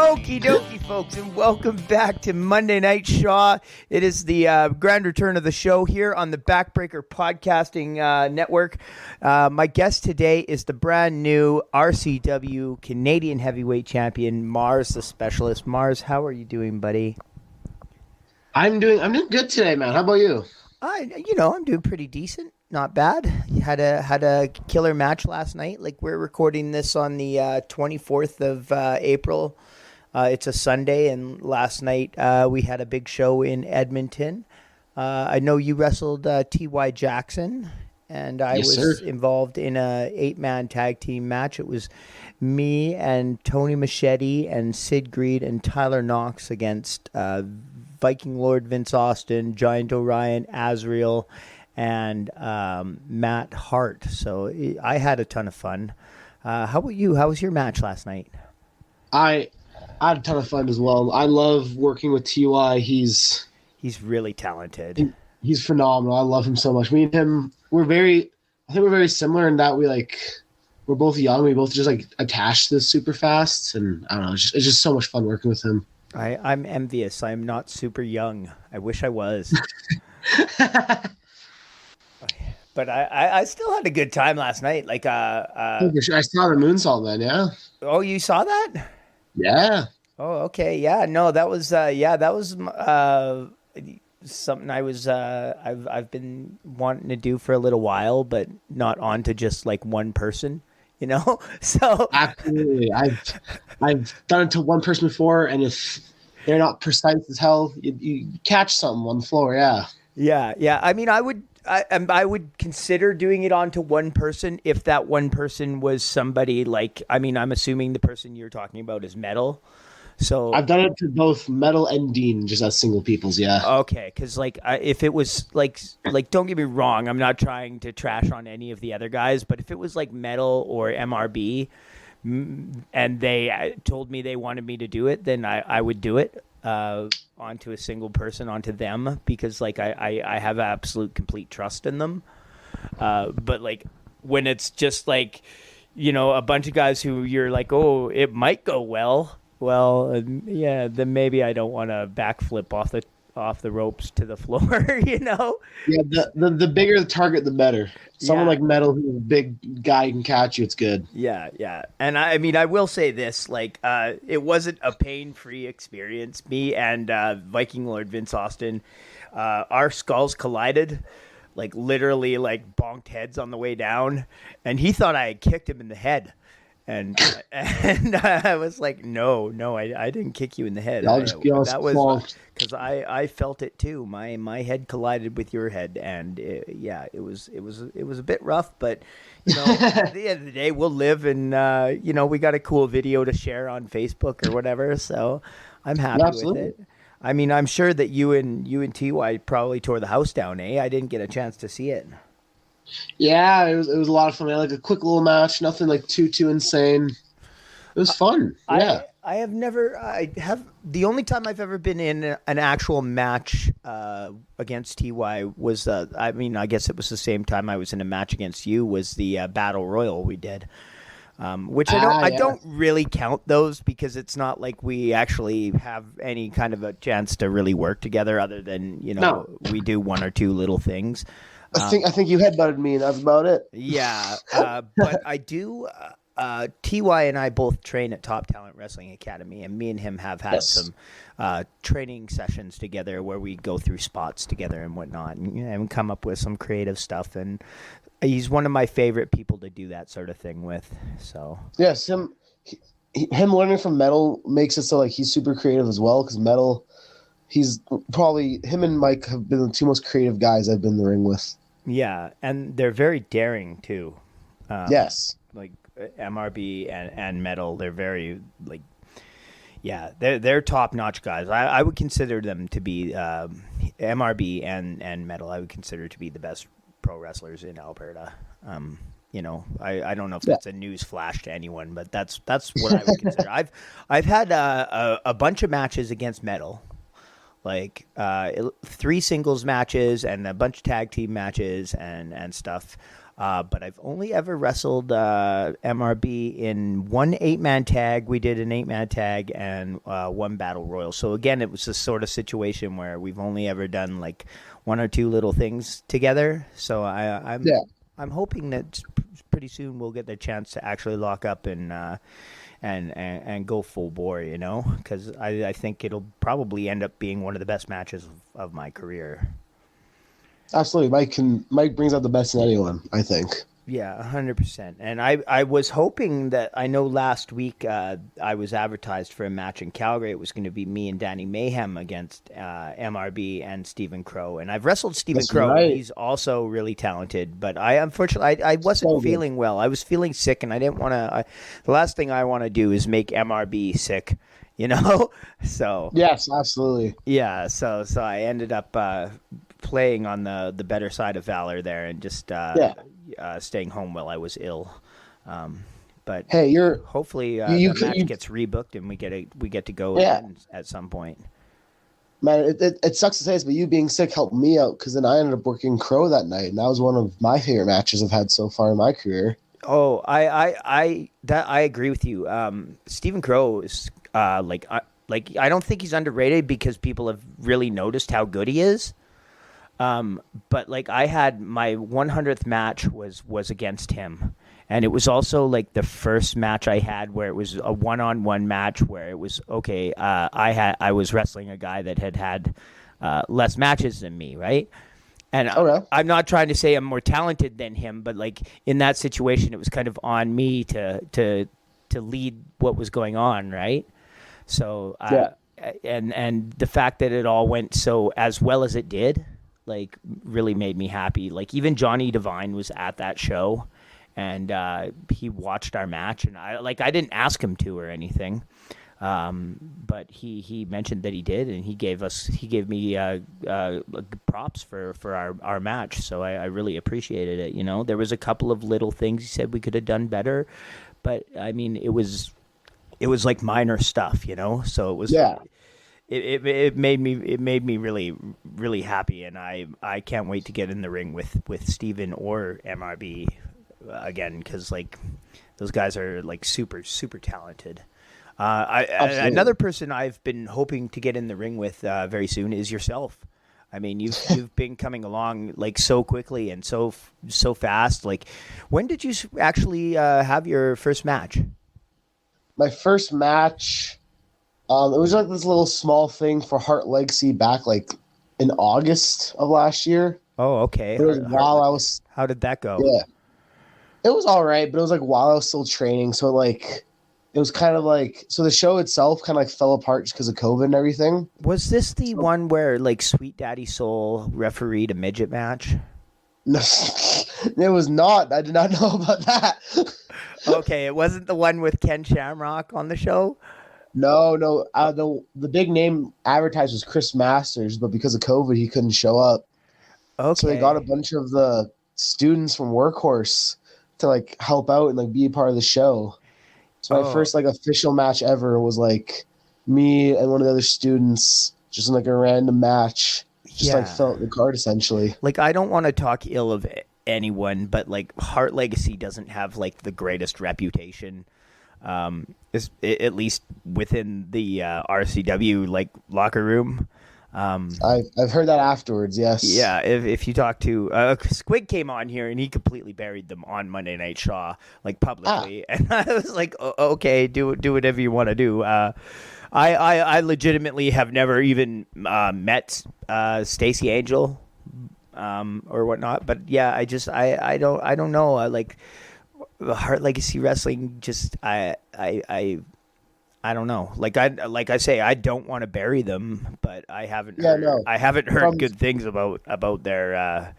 Okie dokie, folks, and welcome back to Monday Night Shaw. It is the grand return of the show here on the Backbreaker Podcasting Network. My guest today is the brand new RCW Canadian Heavyweight Champion, Marz the Specialist. Marz, how are you doing, buddy? I'm doing good today, man. How about you? I'm doing pretty decent. Not bad. You had a killer match last night. Like, we're recording this on the 24th of April. It's a Sunday, and last night we had a big show in Edmonton. I know you wrestled T.Y. Jackson, and I was involved in a 8-man tag team match. It was me and Tony Machete and Sid Greed and Tyler Knox against Viking Lord Vince Austin, Giant Orion, Azrael, and Matt Hart. So I had a ton of fun. How about you? How was your match last night? I had a ton of fun as well. I love working with Ty. He's really talented. He's phenomenal. I love him so much. Me and him, we're very similar in that we're both young. We both just attach to this super fast, and I don't know. It's just so much fun working with him. I'm envious. I'm not super young. I wish I was. But I still had a good time last night. I saw the moonsault, man. Yeah. Oh, you saw that? Yeah. Oh, okay. Yeah. No, that was something I've been wanting to do for a little while, but not on to just like one person, So absolutely, I've done it to one person before, and if they're not precise as hell, you catch something on the floor. Yeah. Yeah. I mean, I would consider doing it onto one person if that one person was somebody I'm assuming the person you're talking about is Metal. So I've done it to both Metal and Dean, just as single peoples. Yeah. Okay, because if it was like don't get me wrong, I'm not trying to trash on any of the other guys, but if it was like Metal or Mrb, and they told me they wanted me to do it, then I would do it onto a single person, onto them, because I have absolute complete trust in them. But when it's just a bunch of guys who you're like, oh, it might go well. Well, then maybe I don't want to backflip off the ropes to the floor, Yeah, the bigger the target, the better. Someone like Metal, who's a big guy who can catch you, it's good. Yeah. And I mean, I will say this, it wasn't a pain-free experience. Me and Viking Lord Vince Austin, our skulls collided, literally bonked heads on the way down, and he thought I had kicked him in the head. And I was like, no, I didn't kick you in the head. That was because I felt it too. My head collided with your head, and it was a bit rough. But at the end of the day, we'll live, and we got a cool video to share on Facebook or whatever. So I'm happy with it. I mean, I'm sure that you and Ty probably tore the house down. I didn't get a chance to see it. Yeah, it was a lot of fun. I a quick little match, nothing too insane. It was fun. Yeah. The only time I've ever been in an actual match against TY was I guess it was the same time I was in a match against you, was the Battle Royal we did. Which I don't really count those, because it's not like we actually have any kind of a chance to really work together other than, we do one or two little things. I think you headbutted me, and that's about it. Yeah, but I do. Ty and I both train at Top Talent Wrestling Academy, and me and him have had some training sessions together where we go through spots together and whatnot, and come up with some creative stuff. And he's one of my favorite people to do that sort of thing with. So yes, him learning from Metal makes it so he's super creative as well, because Metal. He's probably, him and Mike have been the two most creative guys I've been in the ring with. Yeah, and they're very daring too. Yes. Mrb and Metal, they're very they're top notch guys. I would consider them to be Mrb and Metal. I would consider to be the best pro wrestlers in Alberta. I don't know if that's a news flash to anyone, but that's what I would consider. I've had a bunch of matches against Metal. 3 singles matches and a bunch of tag team matches and stuff. But I've only ever wrestled MRB in one 8-man tag. We did an 8-man tag and one battle royal. So again, it was this sort of situation where we've only ever done like one or two little things together. So I'm hoping that pretty soon we'll get the chance to actually lock up and go full bore, you know, because I think it'll probably end up being one of the best matches of my career. Absolutely. Mike brings out the best in anyone, I think. Yeah, 100%. And I was hoping that, I know last week I was advertised for a match in Calgary. It was going to be me and Danny Mayhem against MRB and Stephen Crow. And I've wrestled Stephen Crow. Right. He's also really talented. But unfortunately, I wasn't feeling well. I was feeling sick, and I didn't want to. The last thing I want to do is make MRB sick, you know? So yes, absolutely. Yeah, so I ended up playing on the better side of valor there and just staying home while I was ill. But hey, hopefully the match gets rebooked and we get to go again at some point. Man, it sucks to say this, but you being sick helped me out, because then I ended up working Crow that night, and that was one of my favorite matches I've had so far in my career. Oh, I agree with you. Stephen Crow is I don't think he's underrated because people have really noticed how good he is. But like I had my 100th match was against him, and it was also like the first match I had where it was a one-on-one match where it was okay. I was wrestling a guy that had less matches than me, right? And I'm not trying to say I'm more talented than him, but like in that situation, it was kind of on me to lead what was going on, right? So and the fact that it all went so as well as it did, like really made me happy. Like even Johnny Devine was at that show, and he watched our match, and I didn't ask him to or anything, but he mentioned that he did, and he gave me props for our match. So I really appreciated it. You know, there was a couple of little things he said we could have done better, but I mean it was like minor stuff, you know. So it was It made me really, really happy, and I can't wait to get in the ring with Steven or MRB again, because like those guys are like super, super talented. Another person I've been hoping to get in the ring with very soon is yourself. I mean, you've been coming along like so quickly and so fast. Like, when did you actually have your first match? My first match. It was like this little small thing for Heart Legacy back like in August of last year. Oh, okay. It was how did that go? Yeah, it was all right, but it was like while I was still training, so like it was kind of like, so the show itself kind of like fell apart just because of COVID and everything. Was this the one where like Sweet Daddy Soul refereed a midget match? No, it was not. I did not know about that. Okay, it wasn't the one with Ken Shamrock on the show? No. The big name advertised was Chris Masters, but because of COVID, he couldn't show up. Okay. So they got a bunch of the students from Workhorse to like help out and like be a part of the show. So my first like official match ever was like me and one of the other students just in like a random match, just like filled the card essentially. Like I don't want to talk ill of anyone, but like Heart Legacy doesn't have like the greatest reputation. At least within the RCW like locker room. I've heard that afterwards. Yes. Yeah. If you talk to Squig came on here and he completely buried them on Monday Night Shaw like publicly, and I was like, okay, do whatever you want to do. I legitimately have never even met Stacey Angel or whatnot, but yeah, I don't know. Like Heart Legacy Wrestling, just I don't know. Like I say, I don't want to bury them, but I haven't heard good things about their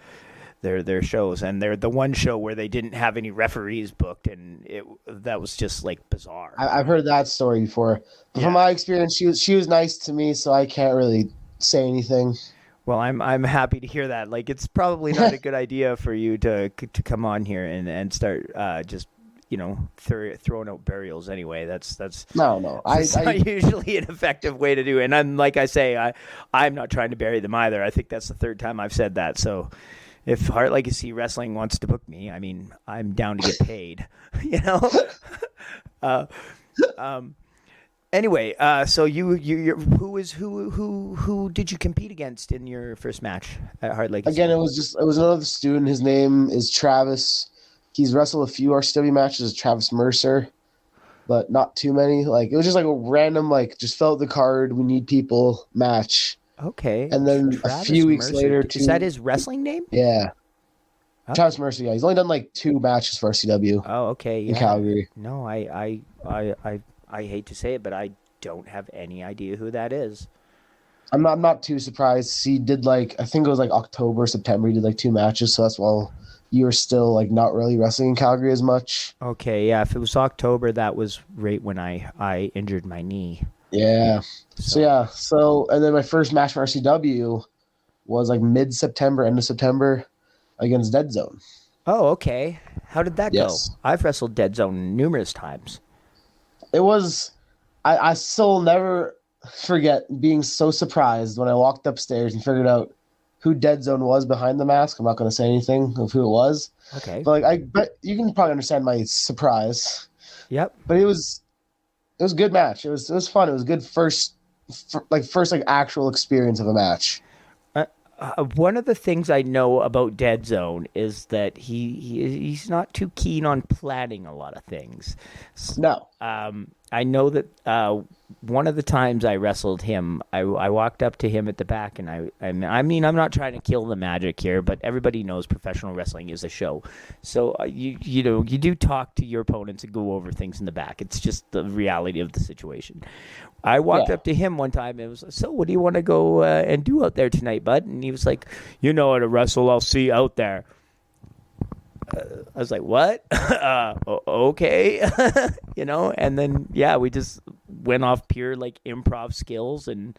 shows, and they're the one show where they didn't have any referees booked, and that was just like bizarre. I've heard that story before. But from my experience, she was nice to me, so I can't really say anything. Well, I'm happy to hear that. Like, it's probably not a good idea for you to come on here and start just throwing out burials anyway. That's no. It's not usually an effective way to do it. And I'm like I say, I'm not trying to bury them either. I think that's the third time I've said that. So if Heart Legacy Wrestling wants to book me, I mean, I'm down to get paid. You know. Anyway, so you who did you compete against in your first match at Heart Legacy? Again, it was another student. His name is Travis. He's wrestled a few RCW matches. Travis Mercer, but not too many. Like, it was just like a random, like, just fill out the card, we need people match. Okay. And then Travis a few weeks Mercer. later, Is that his wrestling name? Yeah. Oh. Travis Mercer, yeah. He's only done like 2 matches for RCW. Oh, okay. Yeah. In Calgary. No, I hate to say it, but I don't have any idea who that is. I'm not too surprised. He did, like, I think it was like October, September, he did like 2 matches, so that's why you were still like not really wrestling in Calgary as much. Okay, yeah. If it was October, that was right when I injured my knee. Yeah. So and then my first match for RCW was like mid-September, end of September, against Deadzone. Oh, okay. How did that Yes. go? I've wrestled Deadzone numerous times. It was, I still never forget being so surprised when I walked upstairs and figured out who Deadzone was behind the mask. I'm not going to say anything of who it was. Okay. But you can probably understand my surprise. Yep. But it was a good match. It was fun. It was a good first actual experience of a match. One of the things I know about Deadzone is that he's not too keen on planning a lot of things. No. I know that one of the times I wrestled him, I walked up to him at the back, and I mean, I'm not trying to kill the magic here, but everybody knows professional wrestling is a show. So you know, you do talk to your opponents and go over things in the back. It's just the reality of the situation. I walked up to him one time and it was, so what do you want to go and do out there tonight, bud? And he was like, you know how to wrestle, I'll see you out there. I was like, what? Okay. You know, and then, yeah, we just went off pure like improv skills, and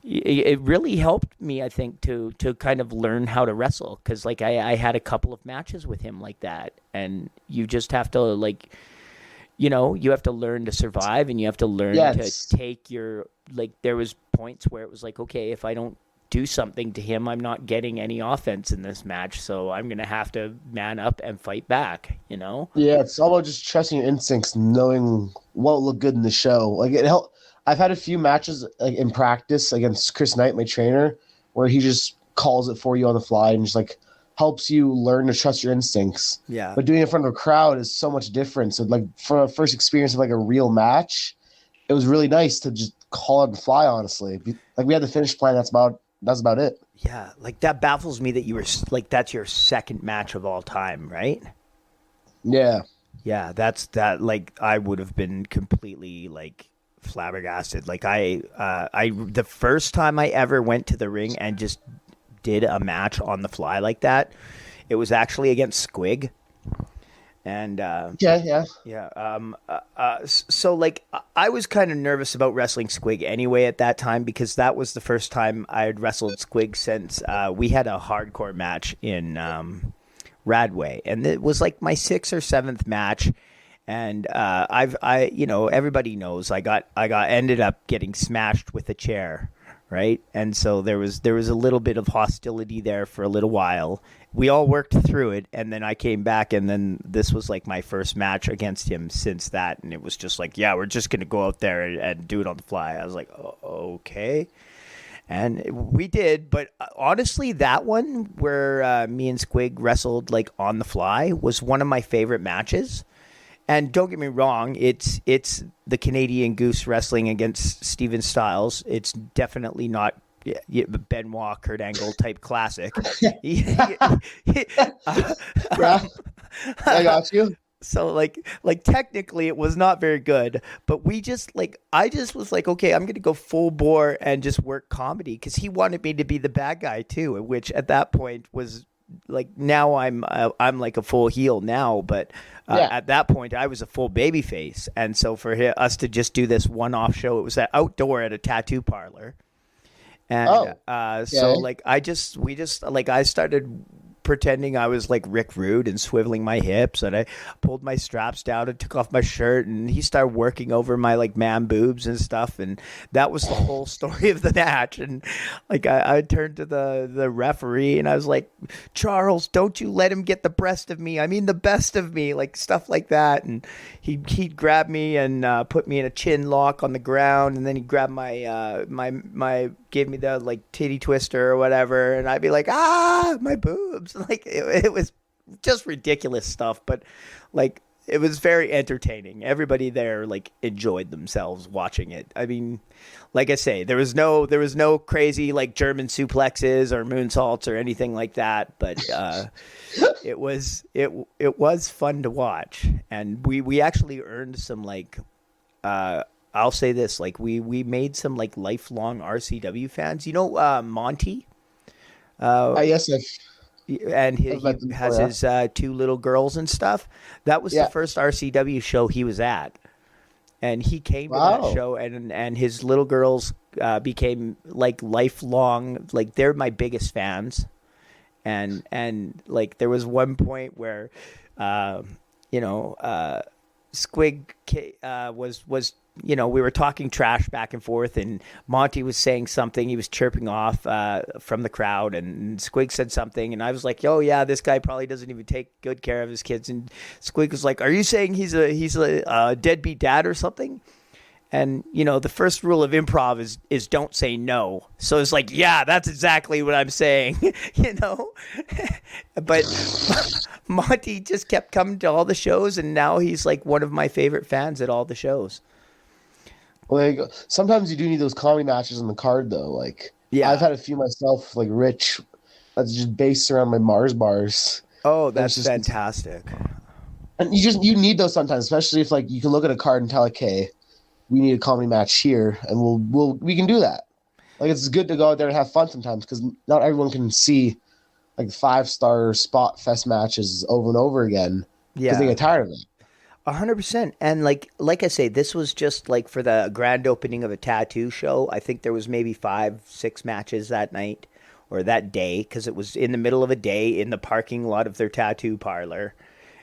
it really helped me, I think, to kind of learn how to wrestle. Cause like I had a couple of matches with him like that, and you just have to like, you know, you have to learn to survive, and you have to learn to take your, like, there was points where it was like, okay, if I don't do something to him, I'm not getting any offense in this match, so I'm going to have to man up and fight back, you know? Yeah, it's all about just trusting your instincts, knowing what will look good in the show. Like, it helped. I've had a few matches like in practice against Chris Knight, my trainer, where he just calls it for you on the fly and just like helps you learn to trust your instincts. Yeah. But doing it in front of a crowd is so much different. So like for a first experience of like a real match, it was really nice to just call it on the fly, honestly. Like, we had the finish plan, that's about it. Yeah, like that baffles me that you were like, that's your second match of all time, right? Yeah. Yeah, that's that. Like, I would have been completely like flabbergasted. Like I the first time I ever went to the ring and just did a match on the fly like that, it was actually against Squig. And so like I was kind of nervous about wrestling Squig anyway at that time, because that was the first time I had wrestled Squig since we had a hardcore match in Radway, and it was like my 6th or 7th match. And I you know, everybody knows I ended up getting smashed with a chair, right? And so there was a little bit of hostility there for a little while. We all worked through it, and then I came back, and then this was like my first match against him since that, and it was just like, yeah, we're just gonna go out there and do it on the fly. I was like, oh, okay. And we did, but honestly, that one where me and Squig wrestled like on the fly was one of my favorite matches. And don't get me wrong, it's the Canadian Goose wrestling against Steven Styles. It's definitely not Benoit, Kurt Angle type classic. Yeah, I got you. So like technically it was not very good, but I just was like, okay, I'm going to go full bore and just work comedy, because he wanted me to be the bad guy too, which at that point was like, now I'm like a full heel now, but at that point I was a full baby face. And so for us to just do this one-off show, it was outdoor at a tattoo parlor. And so like I started pretending I was like Rick Rude and swiveling my hips, and I pulled my straps down and took off my shirt, and he started working over my like man boobs and stuff, and that was the whole story of the match. And like I turned to the referee and I was like, Charles, don't you let him get the breast of me. I mean the best of me, like stuff like that. And he'd grab me and put me in a chin lock on the ground, and then he'd grab my my gave me the like titty twister or whatever, and I'd be like, my boobs. Like it was just ridiculous stuff, but like it was very entertaining. Everybody there like enjoyed themselves watching it. I mean, like I say, there was no crazy like German suplexes or moonsaults or anything like that, but it was fun to watch, and we actually earned some like I'll say this, like we made some like lifelong RCW fans. You know, Monty. Yes, and he has his two little girls and stuff. That was the first RCW show he was at, and he came to that show, and his little girls became like lifelong, like they're my biggest fans, and like there was one point where, Squig was. You know, we were talking trash back and forth, and Monty was saying something. He was chirping off from the crowd, and Squig said something, and I was like, "Oh yeah, this guy probably doesn't even take good care of his kids." And Squig was like, "Are you saying he's a deadbeat dad or something?" And you know, the first rule of improv is don't say no. So it's like, yeah, that's exactly what I'm saying, you know. But Monty just kept coming to all the shows, and now he's like one of my favorite fans at all the shows. Like sometimes you do need those comedy matches on the card, though. Like, I've had a few myself, like Rich, that's just based around my Marz bars. Oh, that's just fantastic. And you need those sometimes, especially if like you can look at a card and tell, okay, we need a comedy match here, and we can do that. Like it's good to go out there and have fun sometimes, because not everyone can see like 5-star spot fest matches over and over again because they get tired of it. 100%. And like I say, this was just like for the grand opening of a tattoo show. I think there was maybe 5-6 matches that night or that day, because it was in the middle of a day in the parking lot of their tattoo parlor.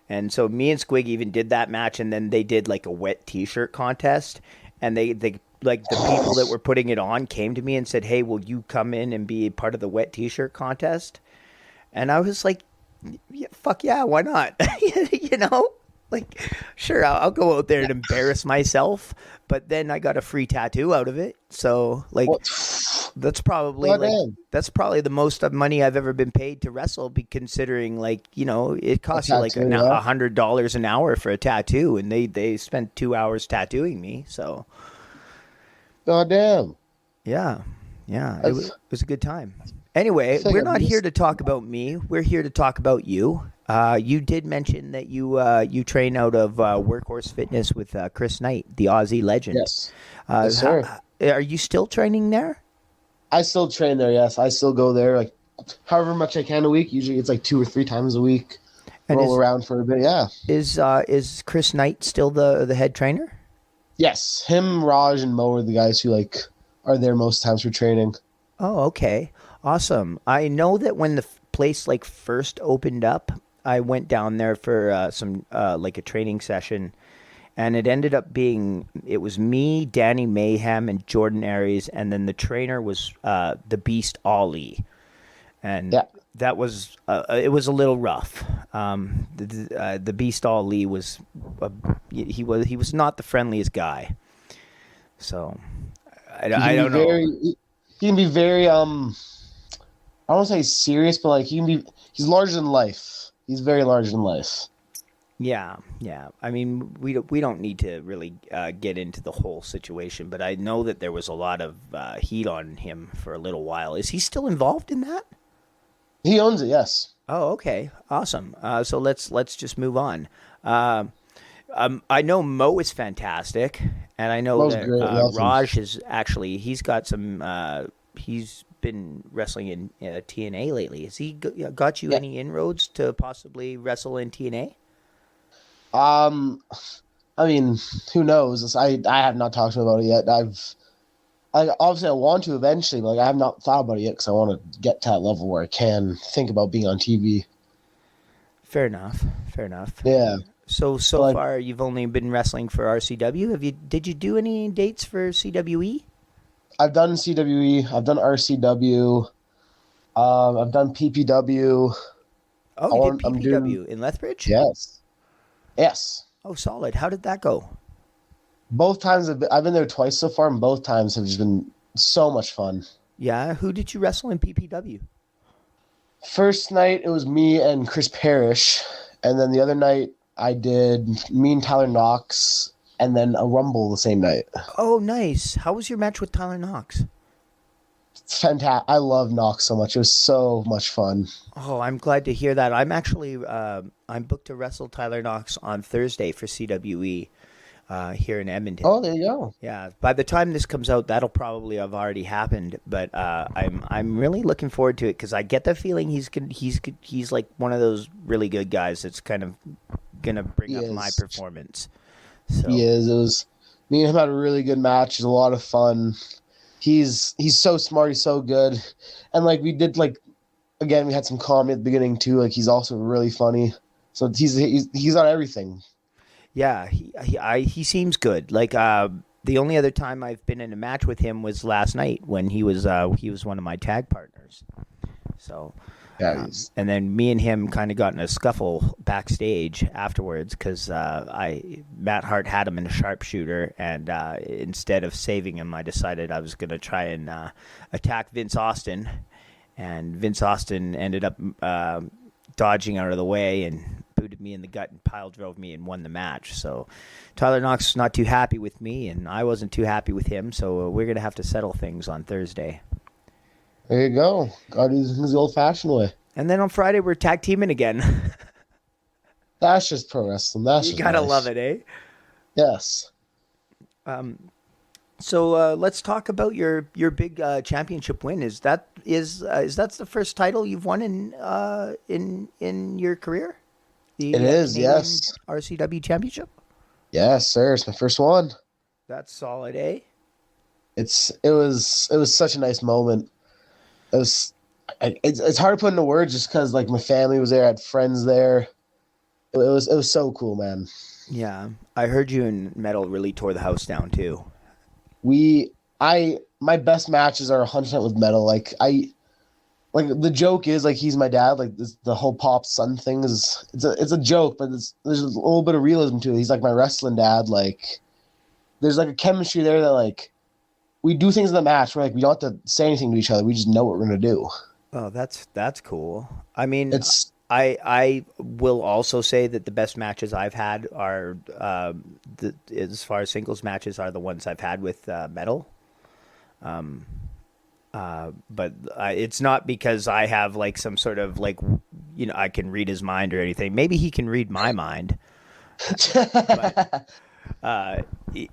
And so me and Squig even did that match, and then they did like a wet T-shirt contest, and they like the people that were putting it on came to me and said, "Hey, will you come in and be part of the wet T-shirt contest?" And I was like, yeah, fuck yeah, why not? You know? Like, sure, I'll go out there and embarrass myself, but then I got a free tattoo out of it. So, like, that's probably the most of money I've ever been paid to wrestle. Considering, like, you know, it costs you like $100 an hour for a tattoo, and they spent 2 hours tattooing me. So, goddamn, yeah, it was a good time. Anyway, we're not here to talk about me. We're here to talk about you. You did mention that you train out of Workhorse Fitness with Chris Knight, the Aussie legend. Yes, yes sir. Are you still training there? I still train there, yes. I still go there, like, however much I can a week. Usually it's like 2 or 3 times a week. And roll around for a bit, yeah. Is Chris Knight still the head trainer? Yes. Him, Raj, and Mo are the guys who, like, are there most times for training. Oh, okay. Awesome. I know that when the place, like, first opened up, I went down there for some like a training session, and it ended up being, it was me, Danny Mayhem, and Jordan Aries, and then the trainer was the Beast Ali, and that was it was a little rough. The Beast Ali was he was not the friendliest guy, so I don't know. He can be very I don't want to say serious, but like he's larger than life. He's very large in life. Yeah. I mean, we don't need to really get into the whole situation, but I know that there was a lot of heat on him for a little while. Is he still involved in that? He owns it, yes. Oh, okay, awesome. So let's just move on. I know Mo is fantastic, and I know Mo's that great, Raj is actually he's got some. He's been wrestling in TNA lately. Has he got you any inroads to possibly wrestle in TNA? I mean, who knows? I have not talked to him about it yet. obviously I want to eventually, but like I have not thought about it yet because I want to get to that level where I can think about being on TV. Fair enough. Fair enough. Yeah. So But far, you've only been wrestling for RCW. Did you do any dates for CWE? I've done CWE. I've done RCW. I've done PPW. Oh, you did PPW in Lethbridge? Yes. Yes. Oh, solid. How did that go? Both times I've been there twice so far, and both times have just been so much fun. Yeah. Who did you wrestle in PPW? First night it was me and Chris Parrish, and then the other night I did me and Tyler Knox, and then a Rumble the same night. Oh, nice. How was your match with Tyler Knox? It's fantastic. I love Knox so much. It was so much fun. Oh, I'm glad to hear that. I'm actually I'm booked to wrestle Tyler Knox on Thursday for CWE here in Edmonton. Oh, there you go. Yeah. By the time this comes out, that'll probably have already happened. But I'm really looking forward to it because I get the feeling he's like one of those really good guys that's kind of gonna bring up my performance. So. He is. It was me and him had a really good match. It was a lot of fun. He's so smart. He's so good, and like we did again we had some comedy at the beginning too. Like he's also really funny. So he's on everything. Yeah, he seems good. Like the only other time I've been in a match with him was last night when he was one of my tag partners. So. Yeah, and then me and him kind of got in a scuffle backstage afterwards because Matt Hart had him in a sharpshooter, and instead of saving him, I decided I was going to try and attack Vince Austin, and Vince Austin ended up dodging out of the way and booted me in the gut and pile drove me and won the match. So Tyler Knox was not too happy with me, and I wasn't too happy with him, so we're going to have to settle things on Thursday. There you go. Gotta do things the old-fashioned way. And then on Friday, we're tag teaming again. That's just pro wrestling. You gotta love it, eh? Yes. So let's talk about your big championship win. Is that the first title you've won in your career? It is, yes. RCW championship. Yes, sir. It's my first one. That's solid, eh? It was such a nice moment. It's hard to put into words just because like my family was there, I had friends there. It was so cool, man. Yeah, I heard you and Metal really tore the house down too. My best matches are 100% with Metal. Like the joke is like he's my dad. Like the whole Pop son thing it's a joke, but there's a little bit of realism to it. He's like my wrestling dad. Like there's like a chemistry there that like we do things in the match where like we don't have to say anything to each other. We just know what we're gonna do. Oh, that's cool. I mean, I will also say that the best matches I've had are as far as singles matches are the ones I've had with Metal. But it's not because I have like some sort of like I can read his mind or anything. Maybe he can read my mind. But,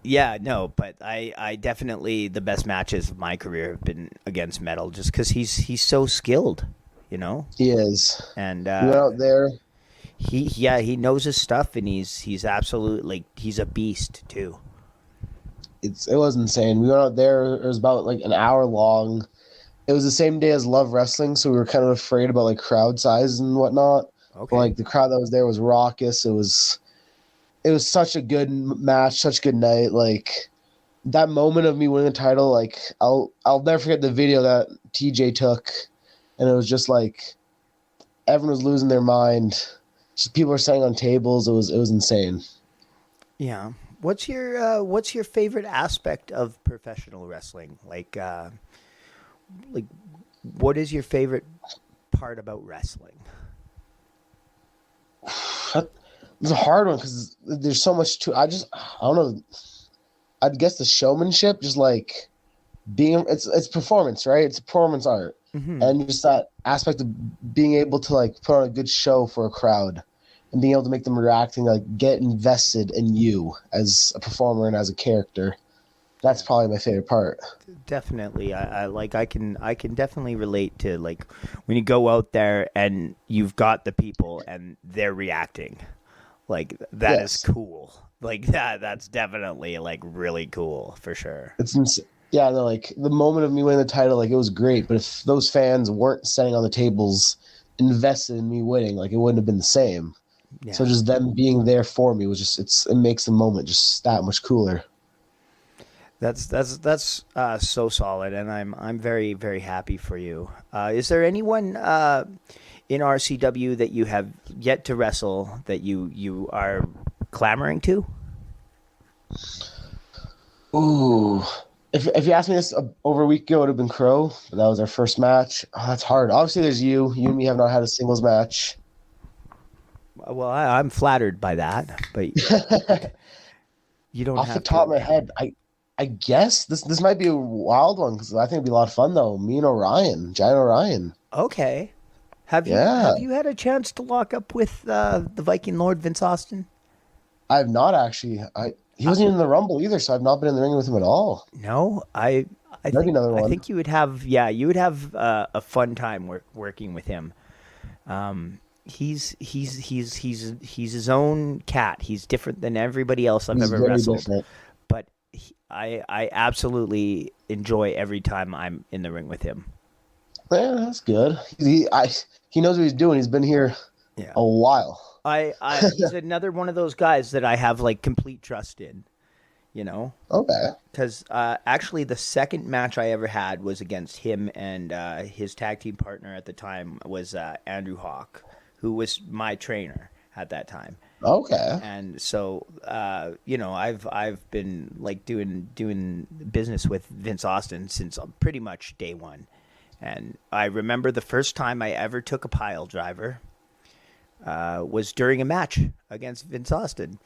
yeah, no, but I definitely the best matches of my career have been against Metal just because he's so skilled, He is, and you're out there. He knows his stuff, and he's absolutely he's a beast too. It was insane. We went out there. It was about like an hour long. It was the same day as Love Wrestling, so we were kind of afraid about like crowd size and whatnot. Okay. But, like the crowd that was there was raucous. It was such a good match, such a good night. Like that moment of me winning the title, like I'll never forget the video that TJ took, and it was just like everyone was losing their mind. Just people were sitting on tables. It was insane. Yeah. What's your favorite aspect of professional wrestling? Like what is your favorite part about wrestling? It's a hard one because there's so much to. I don't know. I'd guess the showmanship, just like being. It's performance, right? It's performance art, and just that aspect of being able to like put on a good show for a crowd, and being able to make them react and like get invested in you as a performer and as a character. That's probably my favorite part. Definitely, I can definitely relate to like when you go out there and you've got the people and they're reacting. Like that is cool. Like that's definitely like really cool for sure. Yeah, they're like the moment of me winning the title, like it was great. But if those fans weren't standing on the tables, invested in me winning, like it wouldn't have been the same. So Yeah. just them being there for me was it makes the moment just that much cooler. That's so solid, and I'm very very happy for you. Is there anyone in RCW that you have yet to wrestle that you are clamoring to? Ooh. If you asked me this over a week ago, it would have been Crow. But that was our first match. Oh, that's hard. Obviously, there's you. You and me have not had a singles match. Well, I'm flattered by that, but you don't Off the have top of to. my head, I guess this might be a wild one because I think it'd be a lot of fun though. Me and Orion, Giant Orion. Okay. Have you Yeah, have you had a chance to lock up with the Viking Lord Vince Austin? I have not actually. He wasn't even in the Rumble either, so I've not been in the ring with him at all. No, That'd be another I one. think you would have a fun time working with him. He's his own cat. He's different than everybody else I've He's ever very wrestled. different. But I absolutely enjoy every time I'm in the ring with him. Yeah, that's good. He knows what he's doing. He's been here Yeah. a while. He's another one of those guys that I have like complete trust in, you know, Okay. because actually the second match I ever had was against him, and his tag team partner at the time was Andrew Hawk, who was my trainer at that time. Okay. And so, I've been like doing business with Vince Austin since pretty much day one. And I remember the first time I ever took a pile driver was during a match against Vince Austin.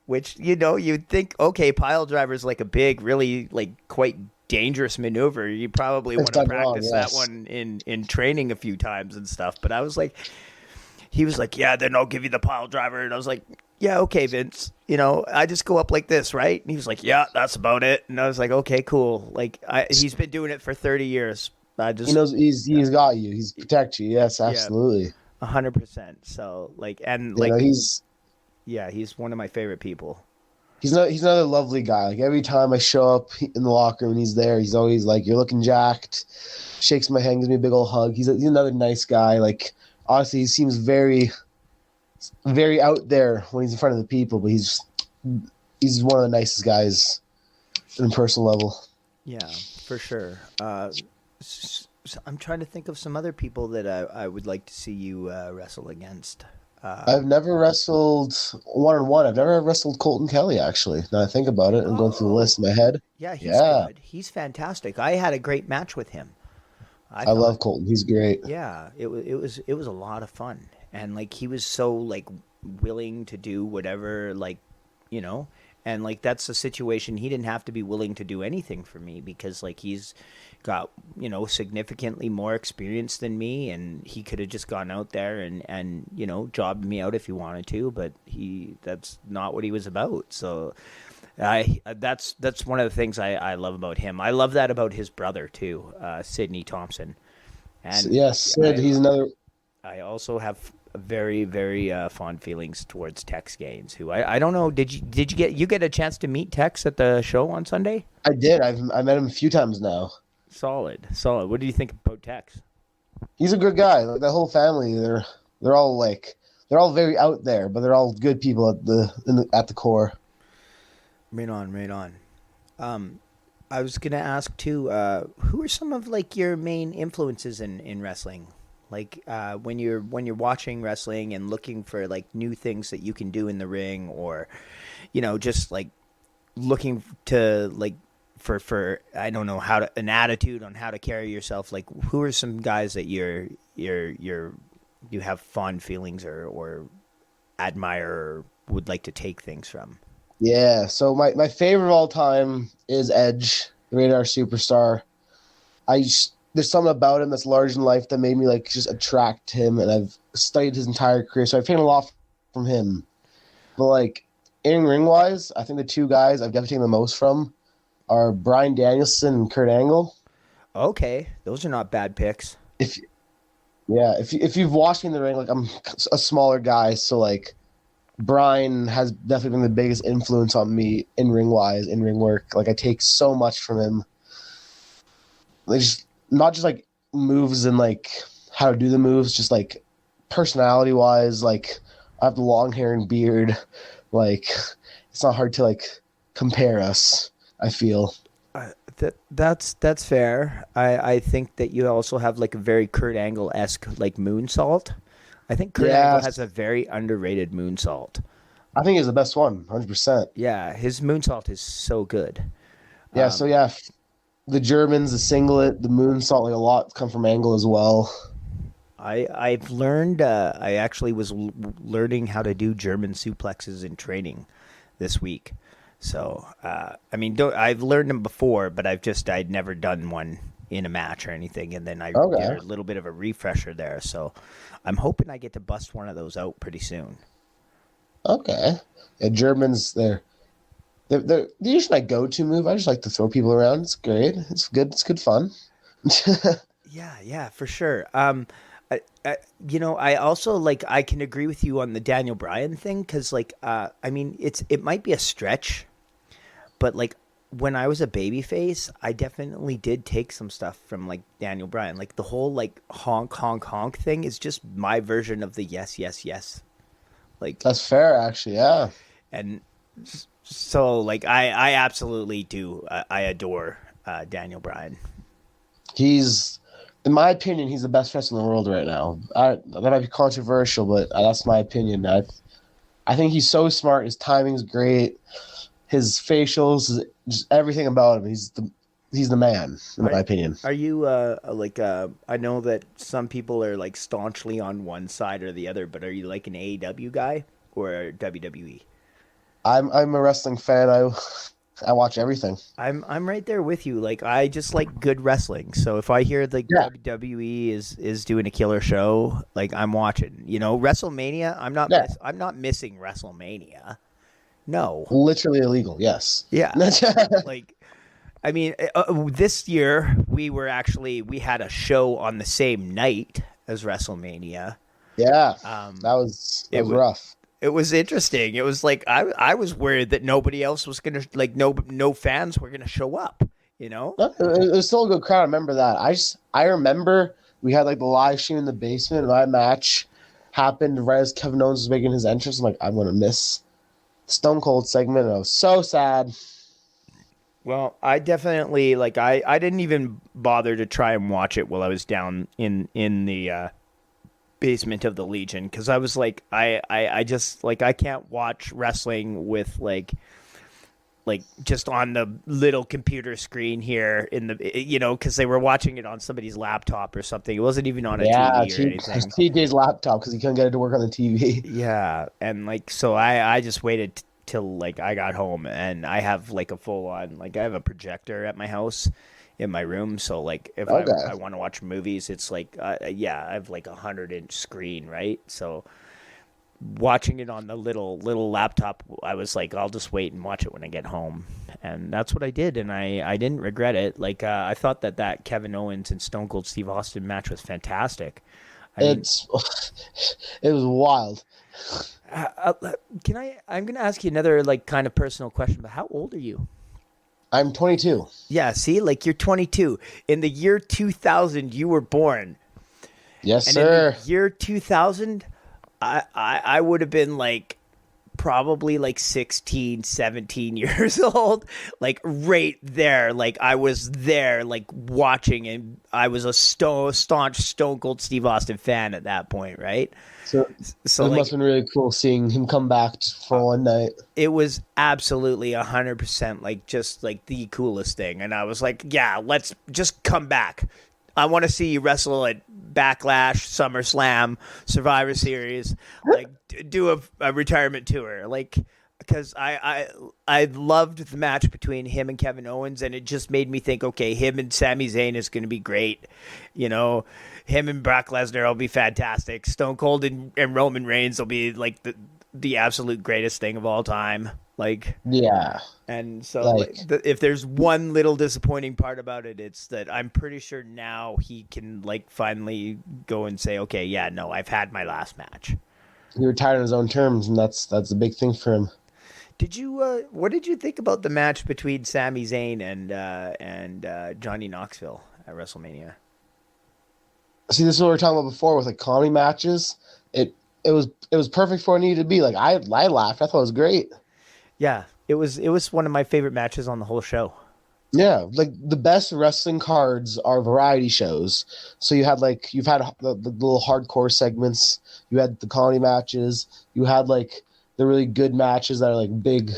Which, you'd think, okay, pile driver is like a big, really like quite dangerous maneuver. You probably want to practice that one in training a few times and stuff. But I was like, he was like, yeah, then I'll give you the pile driver. And I was like, yeah, okay, Vince. I just go up like this, right? And he was like, yeah, that's about it. And I was like, okay, cool. Like, he's been doing it for 30 years. He knows he's got you. He's protect you. Yes, absolutely. 100%. So he's one of my favorite people. He's another lovely guy. Like every time I show up in the locker room and he's there, he's always like, "You're looking jacked." Shakes my hand, gives me a big old hug. He's another nice guy. Like honestly, he seems very, very out there when he's in front of the people, but he's one of the nicest guys on a personal level. Yeah, for sure. I'm trying to think of some other people that I would like to see you wrestle against. I've never wrestled one-on-one. I've never wrestled Colton Kelly, actually. Now I think about it and going through the list in my head. Yeah, he's good. He's fantastic. I had a great match with him. I love Colton. He's great. Yeah, it was a lot of fun, and like he was so like willing to do whatever, like and like that's a situation he didn't have to be willing to do anything for me because like he's got significantly more experience than me, and he could have just gone out there and jobbed me out if he wanted to, but that's not what he was about. So that's one of the things I love about him. I love that about his brother too, Sidney Thompson. And yes, Sid, he's another. I also have very very fond feelings towards Tex Gaines, who I don't know. Did you get a chance to meet Tex at the show on Sunday? I did. I met him a few times now. Solid. What do you think about Tex? He's a good guy. Like the whole family, they're all very out there, but they're all good people at the core. Right on. I was gonna ask too. Who are some of like your main influences in wrestling? Like when you're watching wrestling and looking for like new things that you can do in the ring, or just like looking to like for I don't know an attitude on how to carry yourself. Like who are some guys that you have fond feelings or admire or would like to take things from? Yeah. So my favorite of all time is Edge, the Radar Superstar. There's something about him that's larger than life that made me like just attract him, and I've studied his entire career, so I've taken a lot from him. But like in ring wise, I think the two guys I've definitely taken the most from are Bryan Danielson and Kurt Angle. Okay, those are not bad picks. If you've watched me in the ring, like I'm a smaller guy, so like Brian has definitely been the biggest influence on me in ring wise, in ring work. Like I take so much from him. Like just not just like moves and like how to do the moves, just like personality wise. Like I have the long hair and beard. Like it's not hard to like compare us, I feel. That's fair. I think that you also have like a very Kurt Angle-esque like moonsault. I think Kurt Angle has a very underrated moonsault. I think he's the best one, 100%. Yeah, his moonsault is so good. Yeah, the Germans, the singlet, the moonsault, like a lot come from Angle as well. I've learned. I actually was learning how to do German suplexes in training this week. So I mean, I've learned them before, but I'd never done one in a match or anything, and then I did a little bit of a refresher there. So I'm hoping I get to bust one of those out pretty soon. Okay. Yeah, Germans, they're usually my go-to move. I just like to throw people around. It's great. It's good. It's good fun. Yeah, for sure. I also like, I can agree with you on the Daniel Bryan thing. Cause like, I mean, it might be a stretch, but like when I was a babyface, I definitely did take some stuff from like Daniel Bryan. Like the whole like honk, honk, honk thing is just my version of the yes, yes, yes. Like that's fair, actually. Yeah. And so like, I absolutely do. I adore Daniel Bryan. He's, in my opinion, he's the best wrestler in the world right now. That might be controversial, but that's my opinion. I think he's so smart. His timing's great. His facials, just everything about him. He's the man, in my opinion. Are you I know that some people are like staunchly on one side or the other, but are you like an AEW guy or a WWE? I'm a wrestling fan. I watch everything. I'm right there with you. Like I just like good wrestling. So if I hear the WWE is doing a killer show, like I'm watching. You know, WrestleMania. I'm not missing WrestleMania. No. Literally illegal. Yes. Yeah. Like, I mean, this year we had a show on the same night as WrestleMania. Yeah. That was rough. It was interesting. It was like I was worried that nobody else was gonna, like, no fans were gonna show up. You know, it was still a good crowd. I remember that. I remember we had like the live stream in the basement. My match happened right as Kevin Owens was making his entrance. I'm like, I'm gonna miss Stone Cold segment. And I was so sad. Well, I definitely like I didn't even bother to try and watch it while I was down in the basement of the Legion, because I was like I just like I can't watch wrestling with like just on the little computer screen here in the, you know, because they were watching it on somebody's laptop or something. It wasn't even on a TV or anything. TJ's laptop, because he couldn't get it to work on the TV. Yeah, and like so I just waited till like I got home, and I have like a full on, like I have a projector at my house in my room, so like if I want to watch movies, it's like I have like 100-inch screen, right? So watching it on the little laptop, I was like, I'll just wait and watch it when I get home, and that's what I did, and I didn't regret it. Like I thought that Kevin Owens and Stone Cold Steve Austin match was fantastic. It was wild. I'm gonna ask you another like kind of personal question, but how old are you? I'm 22. Yeah, see, like you're 22. In the year 2000, you were born. Yes, and sir. In the year 2000, I would have been like probably like 16, 17 years old, like right there. Like I was there, like watching, and I was a staunch Stone Cold Steve Austin fan at that point, right? So it like, must have been really cool seeing him come back for one night. It was absolutely 100% like just like the coolest thing. And I was like, yeah, let's just come back. I want to see you wrestle at Backlash, SummerSlam, Survivor Series, like do a retirement tour. Like, because I loved the match between him and Kevin Owens, and it just made me think, okay, him and Sami Zayn is going to be great. You know, him and Brock Lesnar will be fantastic. Stone Cold and Roman Reigns will be like the absolute greatest thing of all time. Like, yeah. And so if there's one little disappointing part about it, it's that I'm pretty sure now he can like finally go and say, okay, yeah, no, I've had my last match. he retired on his own terms, and that's a big thing for him. Did you? What did you think about the match between Sami Zayn and Johnny Knoxville at WrestleMania? See, this is what we were talking about before with like comedy matches. It was perfect for what it needed to be. Like I laughed. I thought it was great. Yeah, it was one of my favorite matches on the whole show. Yeah, like the best wrestling cards are variety shows. So you've had the little hardcore segments. You had the comedy matches. You had like the really good matches that are like big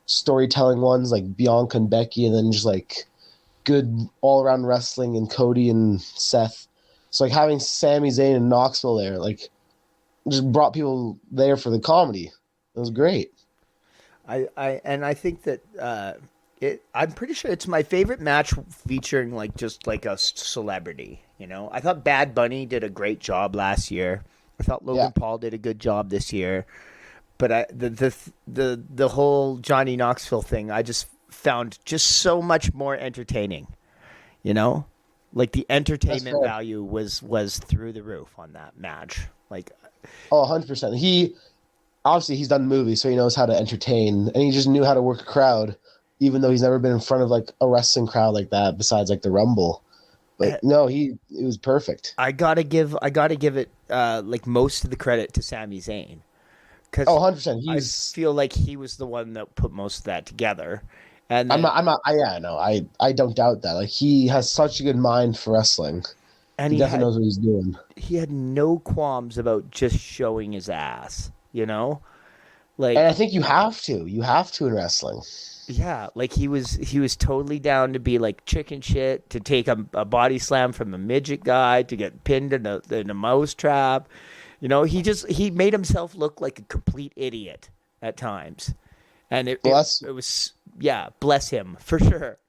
storytelling ones, like Bianca and Becky, and then just like good all around wrestling and Cody and Seth. So like having Sami Zayn and Knoxville there, like just brought people there for the comedy. It was great. I think that I'm pretty sure it's my favorite match featuring like just like a celebrity. You know, I thought Bad Bunny did a great job last year. I thought Logan Paul did a good job this year. But the whole Johnny Knoxville thing, I just found just so much more entertaining. You know, like the entertainment value was through the roof on that match. Like, 100%. He's done movies, so he knows how to entertain, and he just knew how to work a crowd, even though he's never been in front of like a wrestling crowd like that besides like the Rumble. But no, it was perfect. I gotta give it like most of the credit to Sami Zayn. 100%. I feel like he was the one that put most of that together. And then, I don't doubt that. Like he has such a good mind for wrestling. And he definitely knows what he's doing. He had no qualms about just showing his ass, you know? Like, and I think you have to in wrestling. Yeah, like he was totally down to be like chicken shit, to take a body slam from a midget guy, to get pinned in a mouse trap. You know, he made himself look like a complete idiot at times. And it was, bless him, for sure.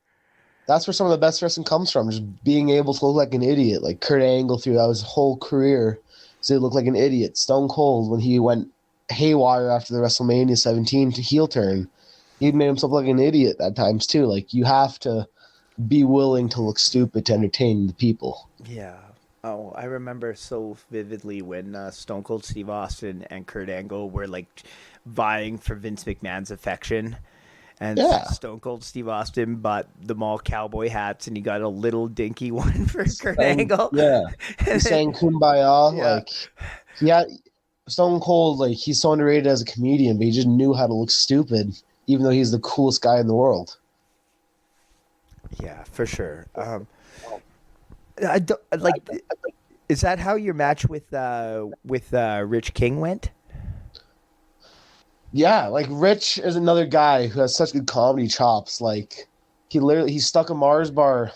That's where some of the best wrestling comes from, just being able to look like an idiot. Like Kurt Angle throughout his whole career, so he looked like an idiot. Stone Cold, when he went haywire after the WrestleMania 17 to heel turn, he made himself look like an idiot at times too. Like you have to be willing to look stupid to entertain the people. Yeah. Oh, I remember so vividly when Stone Cold Steve Austin and Kurt Angle were like vying for Vince McMahon's affection. And Stone Cold Steve Austin bought them all cowboy hats, and he got a little dinky one for Kurt Angle. Yeah, he sang "Kumbaya." Yeah. Stone Cold, like he's so underrated as a comedian, but he just knew how to look stupid, even though he's the coolest guy in the world. Yeah, for sure. I don't, like. Is that how your match with Rich King went? Yeah, like Rich is another guy who has such good comedy chops. Like he stuck a Mars bar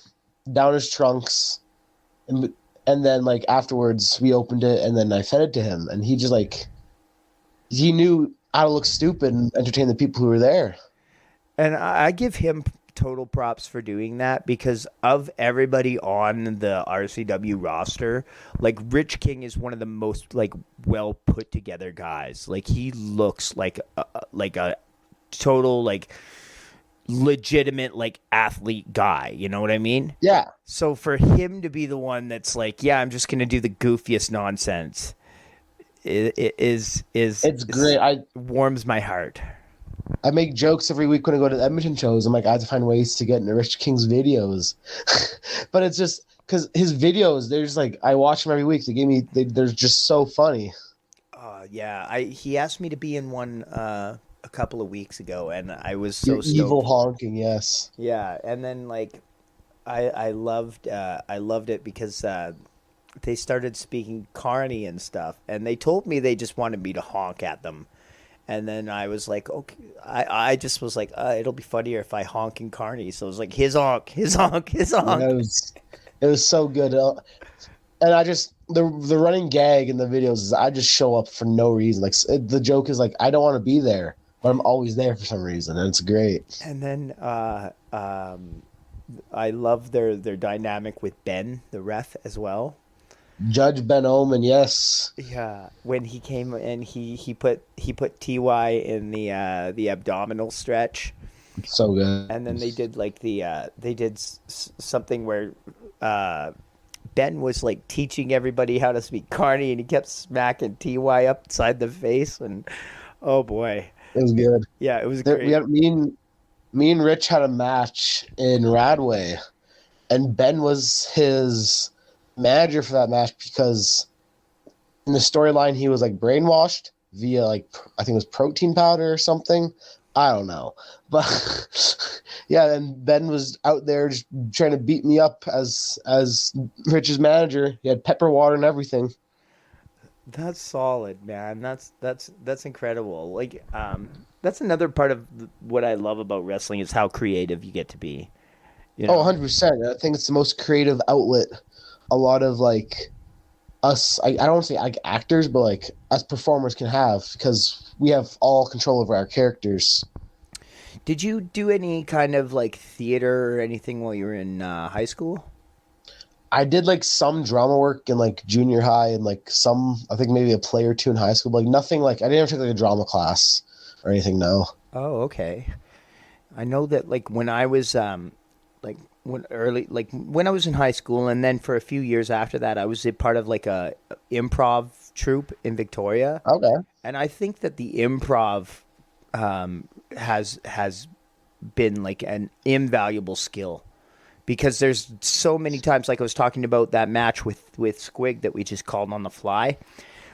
down his trunks, and then like afterwards we opened it and then I fed it to him, and he just like he knew how to look stupid and entertain the people who were there. And I give him total props for doing that, because of everybody on the RCW roster, like Rich King is one of the most like well put together guys. Like he looks like a total like legitimate like athlete guy, you know what I mean? Yeah. So for him to be the one that's like, yeah, I'm just gonna do the goofiest nonsense, it's great. It warms my heart. I make jokes every week when I go to the Edmonton shows. I'm like, I have to find ways to get into Rich King's videos. But it's just because his videos, they're just like, I watch them every week. They're just so funny. He asked me to be in one a couple of weeks ago, and I was so stoked. Evil honking, yes. Yeah, and then like I loved it because they started speaking Carney and stuff, and they told me they just wanted me to honk at them. And then I was like, okay, I just was like, it'll be funnier if I honk in Carney. So it was like, his honk, his honk, his honk. Yeah, it was so good. And I just, the running gag in the videos is I just show up for no reason. Like the joke is like, I don't want to be there, but I'm always there for some reason. And it's great. And then I love their dynamic with Ben, the ref, as well. Judge Ben Omen, yes. Yeah, when he came and he put TY in the abdominal stretch. So good. And then they did like something where Ben was like teaching everybody how to speak Carney, and he kept smacking TY upside the face, and oh boy, It was good. yeah, it was There, we great. had me and Rich had a match in Radway, and Ben was his manager for that match because in the storyline he was like brainwashed via like I think it was protein powder or something. I don't know, but yeah, and Ben was out there just trying to beat me up as Rich's manager. He had pepper water and everything. That's solid, man. That's incredible. Like, that's another part of what I love about wrestling is how creative you get to be. You Oh, know? 100%. I think it's the most creative outlet. A lot of like us, I don't want to say like actors, but like us performers can have because we have all control over our characters. Did you do any kind of like theater or anything while you were in high school? I did like some drama work in like junior high and like some, I think maybe a play or two in high school, but like nothing like I didn't ever take like a drama class or anything. No. Oh, okay. I know that like when I was like when I was in high school, and then for a few years after that, I was a part of like a improv troupe in Victoria, Okay. and I think that the improv has been like an invaluable skill because there's so many times, like I was talking about that match with Squig that we just called on the fly.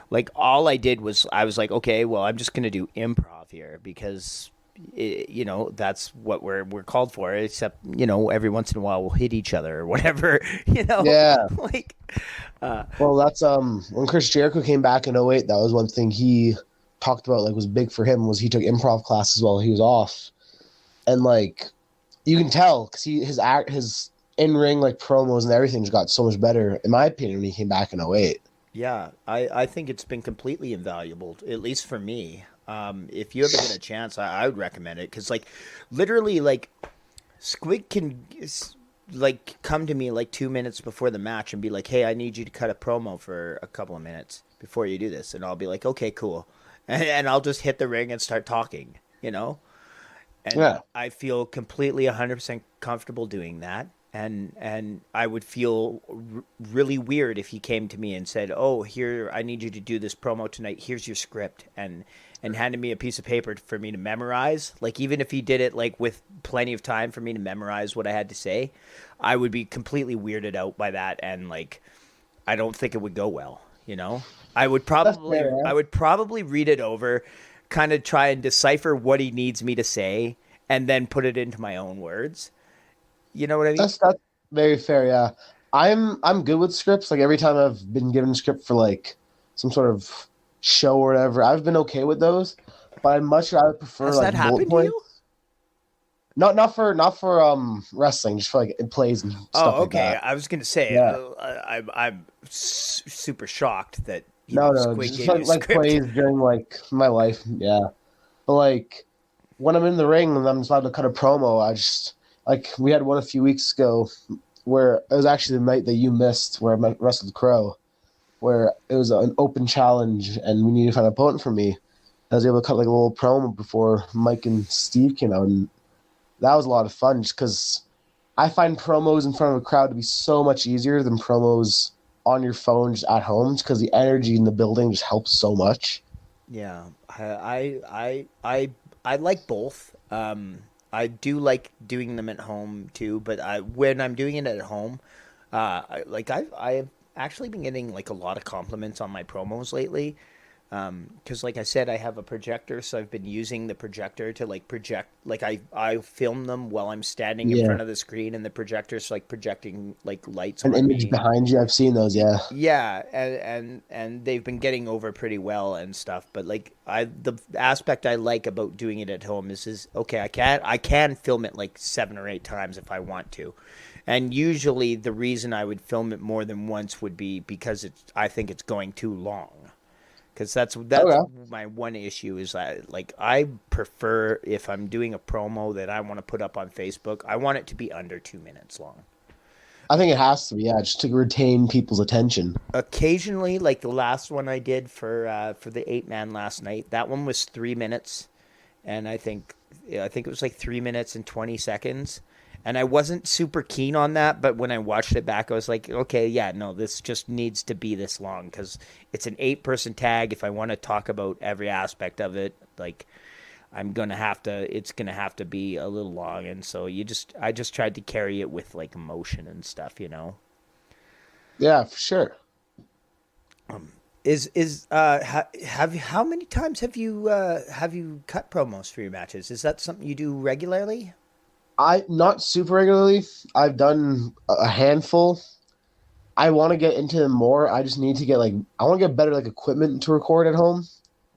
Like all I did was I was like, okay, well, I'm just gonna do improv here because that's what we're called for. Except every once in a while we'll hit each other or whatever. Yeah. Like Well, that's when Chris Jericho came back in '08. That was one thing he talked about. Like was big for him was he took improv classes while he was off, and like you can tell because his in ring like promos and everything just got so much better in my opinion when he came back in '08. yeah, I think it's been completely invaluable, at least for me. If you ever get a chance, I would recommend it because, like, literally, like, Squig can like come to me like 2 minutes before the match and be like, "Hey, I need you to cut a promo for a couple of minutes before you do this," and I'll be like, "Okay, cool," and I'll just hit the ring and start talking, and Yeah. I feel completely 100% comfortable doing that. And I would feel really weird if he came to me and said, "Oh, here, I need you to do this promo tonight. Here's your script," and handed me a piece of paper for me to memorize. Like even if he did it like with plenty of time for me to memorize what I had to say, I would be completely weirded out by that, and like I don't think it would go well. I would That's probably fair, yeah. I would probably read it over, kind of try and decipher what he needs me to say, and then put it into my own words. You know what I mean? That's very fair. Yeah, I'm good with scripts. Like every time I've been given a script for like some sort of show or whatever, I've been okay with those. But I'd much rather prefer Has like that bullet happened to you? points. Not for wrestling, just for like plays and stuff Oh, like okay. that. I was gonna say Yeah. I'm super shocked that No, Squig just gave you a like script. plays during like my life. Yeah, but like when I'm in the ring and I'm allowed to cut a promo, I just like we had one a few weeks ago where it was actually the night that you missed where I wrestled Crow, where it was an open challenge and we needed to find an opponent for me. I was able to cut like a little promo before Mike and Steve came out, and that was a lot of fun just because I find promos in front of a crowd to be so much easier than promos on your phone just at home because the energy in the building just helps so much. Yeah, I like both. I do like doing them at home too, but when I'm doing it at home, I've actually been getting like a lot of compliments on my promos lately. Because like I said, I have a projector, so I've been using the projector to like project. Like I film them while I'm standing in Yeah, front of the screen, and the projector's like projecting like lights an on image me. behind you. I've seen those. Yeah, Yeah, and they've been getting over pretty well and stuff. But like the aspect I like about doing it at home is okay. I can film it like 7 or 8 times if I want to, and usually the reason I would film it more than once would be because I think it's going too long. Because that's okay. my one issue is that like I prefer if I'm doing a promo that I want to put up on Facebook, I want it to be under 2 minutes long. I think it has to be, yeah, just to retain people's attention. Occasionally, like the last one I did for the 8-man last night, that one was 3 minutes, and I think it was like 3 minutes and 20 seconds, And I wasn't super keen on that, but when I watched it back, I was like, okay, yeah, no, this just needs to be this long because it's an 8-person tag. If I want to talk about every aspect of it, like it's gonna have to be a little long. And so I just tried to carry it with like emotion and stuff, you know? Yeah, for sure. How many times have you cut promos for your matches? Is that something you do regularly? I not super regularly. I've done a handful. I want to get into them more. I just need to get I want to get better equipment to record at home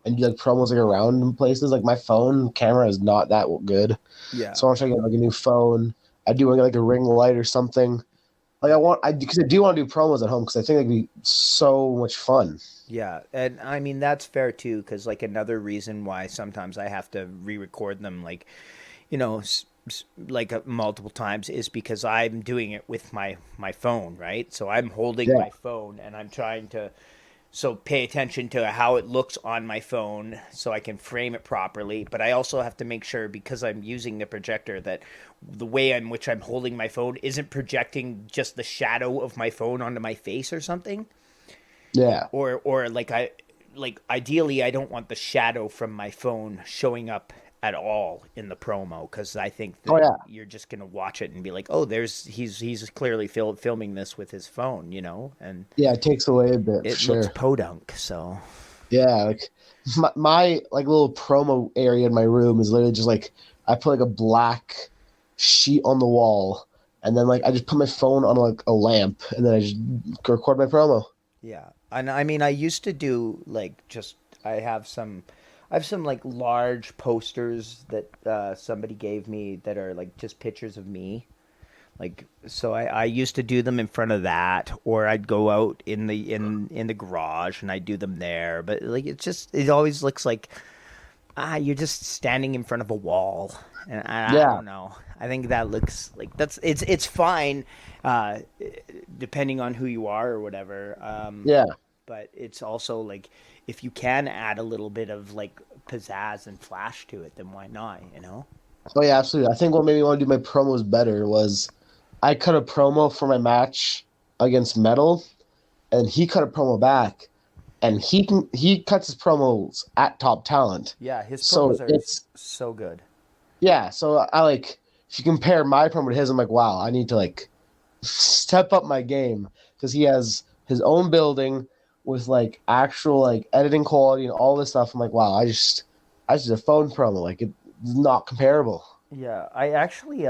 and do promos around in places. Like my phone camera is not that good. Yeah. So I want to try to get a new phone. I do want to get a ring light or something. Because I do want to do promos at home because I think it'd be so much fun. Yeah, and I mean that's fair too because another reason why sometimes I have to re-record them you know, multiple times is because I'm doing it with my phone, right? So I'm holding my phone and I'm trying to pay attention to how it looks on my phone so I can frame it properly. But I also have to make sure because I'm using the projector that the way in which I'm holding my phone isn't projecting just the shadow of my phone onto my face or something. Yeah. Or ideally I don't want the shadow from my phone showing up at all in the promo because I think that you're just gonna watch it and be like, oh, he's clearly filming this with his phone, you know, and it takes away a bit. It looks podunk, so yeah, my little promo area in my room is literally just I put a black sheet on the wall, and then I just put my phone on a lamp, and then I just record my promo. Yeah, and I mean I used to do I have some large posters that somebody gave me that are just pictures of me. So I used to do them in front of that, or I'd go out in the garage and I'd do them there. But it always looks like you're just standing in front of a wall. And I don't know. I think that looks it's fine, depending on who you are or whatever. But it's also if you can add a little bit of pizzazz and flash to it, then why not, you know? Oh yeah, absolutely. I think what made me want to do my promos better was I cut a promo for my match against Metal, and he cut a promo back, and he cuts his promos at Top Talent. Yeah, his promos are so good. Yeah, so if you compare my promo to his, I'm like, wow, I need to step up my game because he has his own building with actual editing quality and all this stuff. I'm like, wow, I just did a phone promo. It's not comparable. Yeah, I actually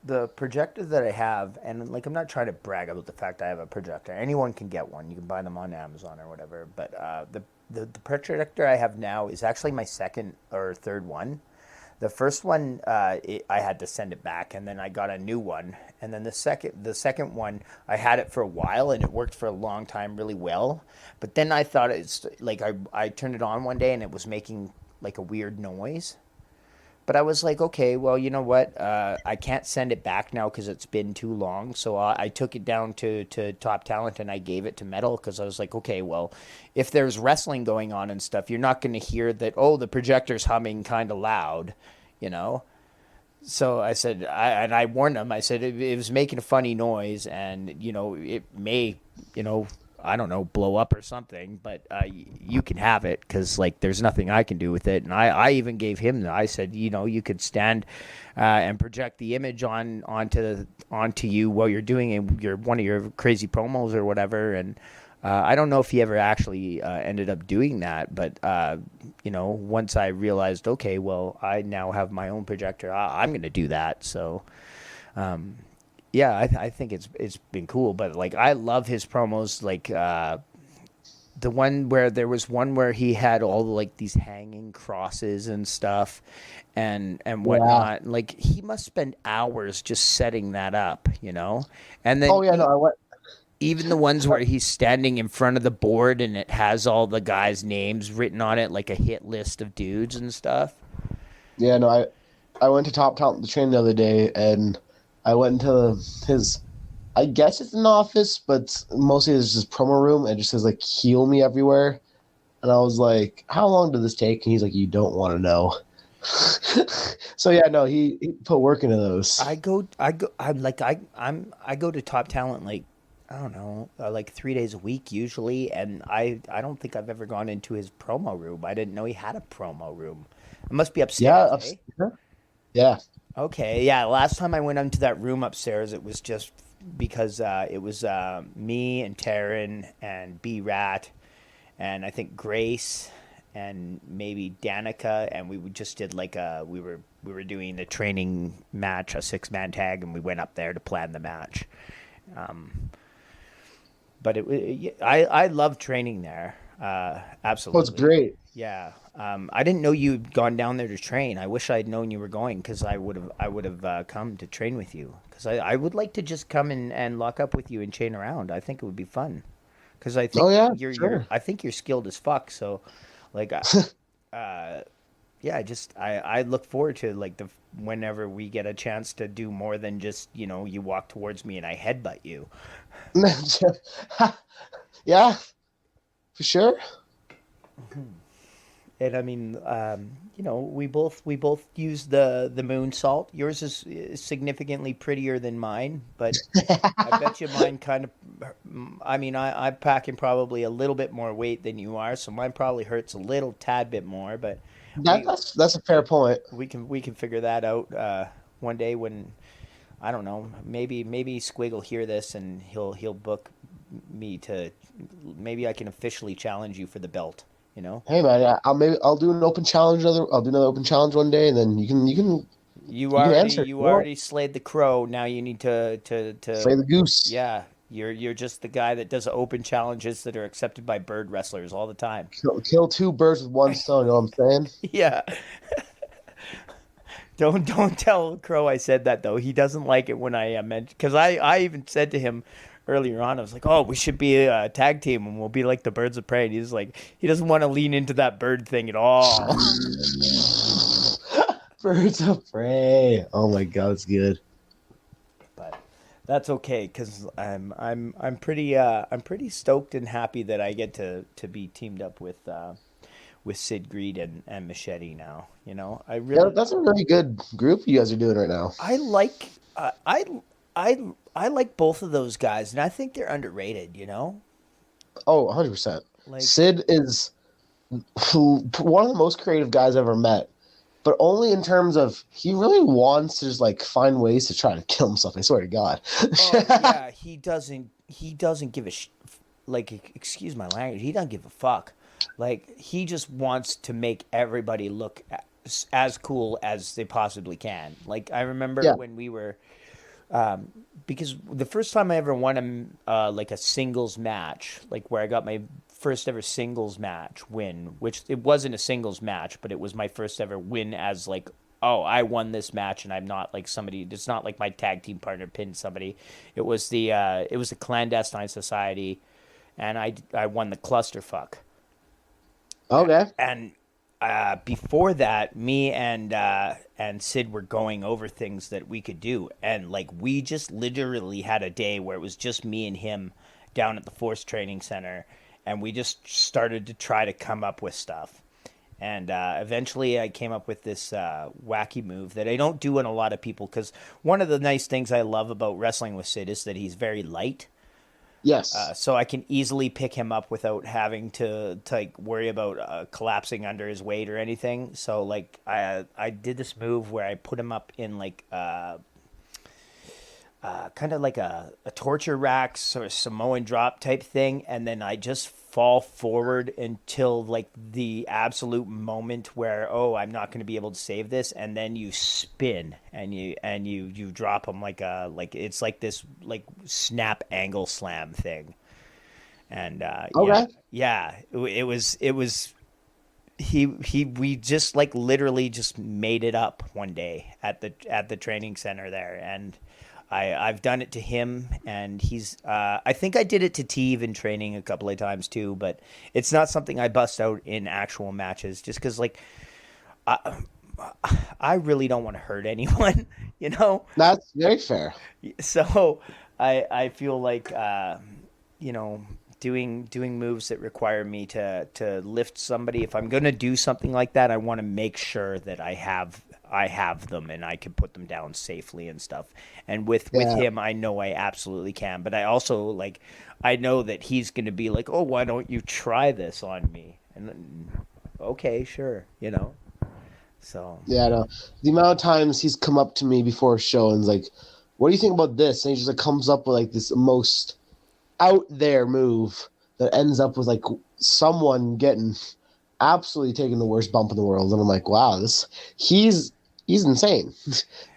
the projector that I have, and I'm not trying to brag about the fact I have a projector. Anyone can get one. You can buy them on Amazon or whatever. But the projector I have now is actually my second or third one. The first one, I had to send it back, and then I got a new one. And then the second one, I had it for a while, and it worked for a long time really well. But then I thought it's I turned it on one day, and it was making a weird noise. But I was like, okay, well, you know what? I can't send it back now because it's been too long. So I took it down to Top Talent and I gave it to Metal because I was like, okay, well, if there's wrestling going on and stuff, you're not going to hear that, oh, the projector's humming kind of loud, you know? So I said, I warned them. I said it was making a funny noise and, it may, I don't know, blow up or something, but you can have it because there's nothing I can do with it. And I even gave him I said, you could stand and project the image onto you while you're doing one of your crazy promos or whatever. And I don't know if he ever actually ended up doing that, but once I realized, okay, well, I now have my own projector, I'm going to do that. So. Yeah, I think it's been cool, but I love his promos. The one where there was one where he had all these hanging crosses and stuff, and whatnot. Yeah. He must spend hours just setting that up, And then even the ones where he's standing in front of the board and it has all the guys' names written on it, like a hit list of dudes and stuff. Yeah, no, I went to Top Talent the train the other day and. I went into his, I guess it's an office, but mostly it's just promo room and it just says heal me everywhere. And I was like, how long did this take? And he's like, you don't want to know. So yeah, no, he put work into those. I go to Top Talent like I don't know, like 3 days a week usually, and I don't think I've ever gone into his promo room. I didn't know he had a promo room. It must be Yeah, upstairs, eh? yeah. Okay, yeah. Last time I went into that room upstairs, it was just because it was me and Taryn and B Rat and I think Grace and maybe Danica, and we just did like we were doing a training match, a 6-man tag, and we went up there to plan the match. But I love training there. Oh, it's Absolutely. great. Yeah. I didn't know you'd gone down there to train. I wish I'd known you were going because I would have come to train with you because I would like to just come and lock up with you and chain around. I think it would be fun because I think Oh yeah, you're sure. I think you're skilled as fuck. So, like, yeah, I look forward to like the whenever we get a chance to do more than just you walk towards me and I headbutt you. Yeah, for sure. And I mean, we both use the moonsault. Yours is significantly prettier than mine, but I bet you mine kind of. I mean, I'm packing probably a little bit more weight than you are, so mine probably hurts a little tad bit more. But That, we that's a fair point. we can figure that out one day when I don't know. Maybe Squig will hear this and he'll book me to. Maybe I can officially challenge you for the belt. You know. Hey man, yeah, I'll do an open challenge I'll do another open challenge one day, and then You you can already answer if you you want. already slayed the crow. Now you need to Slay the goose. yeah. You're just the guy that does open challenges that are accepted by bird wrestlers all the time. Kill two birds with one stone. You know what I'm saying? Yeah. Don't tell Crow I said that though. He doesn't like it when I mention because I even said to him earlier on. I was like, oh, we should be a tag team and we'll be like the Birds of Prey. And he's like, he doesn't want to lean into that bird thing at all. Birds of prey. Oh my god, it's good. But that's okay because I'm pretty stoked and happy that I get to be teamed up with Sid Greed and Machete now. I Yeah, really that's a really good group you guys are doing right now. I like I like both of those guys and I think they're underrated. Oh, 100%. Like Sid is one of the most creative guys I've ever met, but only in terms of he really wants to just like find ways to try to kill himself. I swear to God. oh yeah, he doesn't give a like excuse my language. He doesn't give a fuck. Like he just wants to make everybody look as cool as they possibly can. Like I remember Yeah. when we were because the first time I ever won like a singles match, like where I got my first ever singles match win, which it wasn't a singles match, but it was my first ever win as like, oh, I won this match and I'm not like somebody. It's not like my tag team partner pinned somebody. It was the clandestine society, and I won the clusterfuck. Okay. And before that, me and Sid were going over things that we could do, and like we just literally had a day where it was just me and him down at the Force Training Center, and we just started to try to come up with stuff. And eventually, I came up with this wacky move that I don't do in a lot of people because one of the nice things I love about wrestling with Sid is that he's very light. Yes. So I can easily pick him up without having to like worry about collapsing under his weight or anything. So like I did this move where I put him up in like kind of like a torture rack sort of Samoan drop type thing, and then I just fall forward until like the absolute moment where I'm not going to be able to save this, and then you spin and you drop him like it's like this like snap angle slam thing, and Okay. yeah, it was he we just like literally just made it up one day at the training center there, and I've done it to him, and he's. I think I did it to Teve in training a couple of times too, but it's not something I bust out in actual matches, just because like I really don't want to hurt anyone, you know. That's very fair. So I feel like you know doing moves that require me to lift somebody. If I'm going to do something like that, I want to make sure that I have them and I can put them down safely and stuff. And with him, I know I absolutely can. But I also I know that he's going to be like, oh, why don't you try this on me? And then, okay, sure, So yeah, no. The amount of times he's come up to me before a show and is like, "What do you think about this?" And he just comes up with this most out there move that ends up with someone getting absolutely taking the worst bump in the world. And I'm like, wow, he's insane.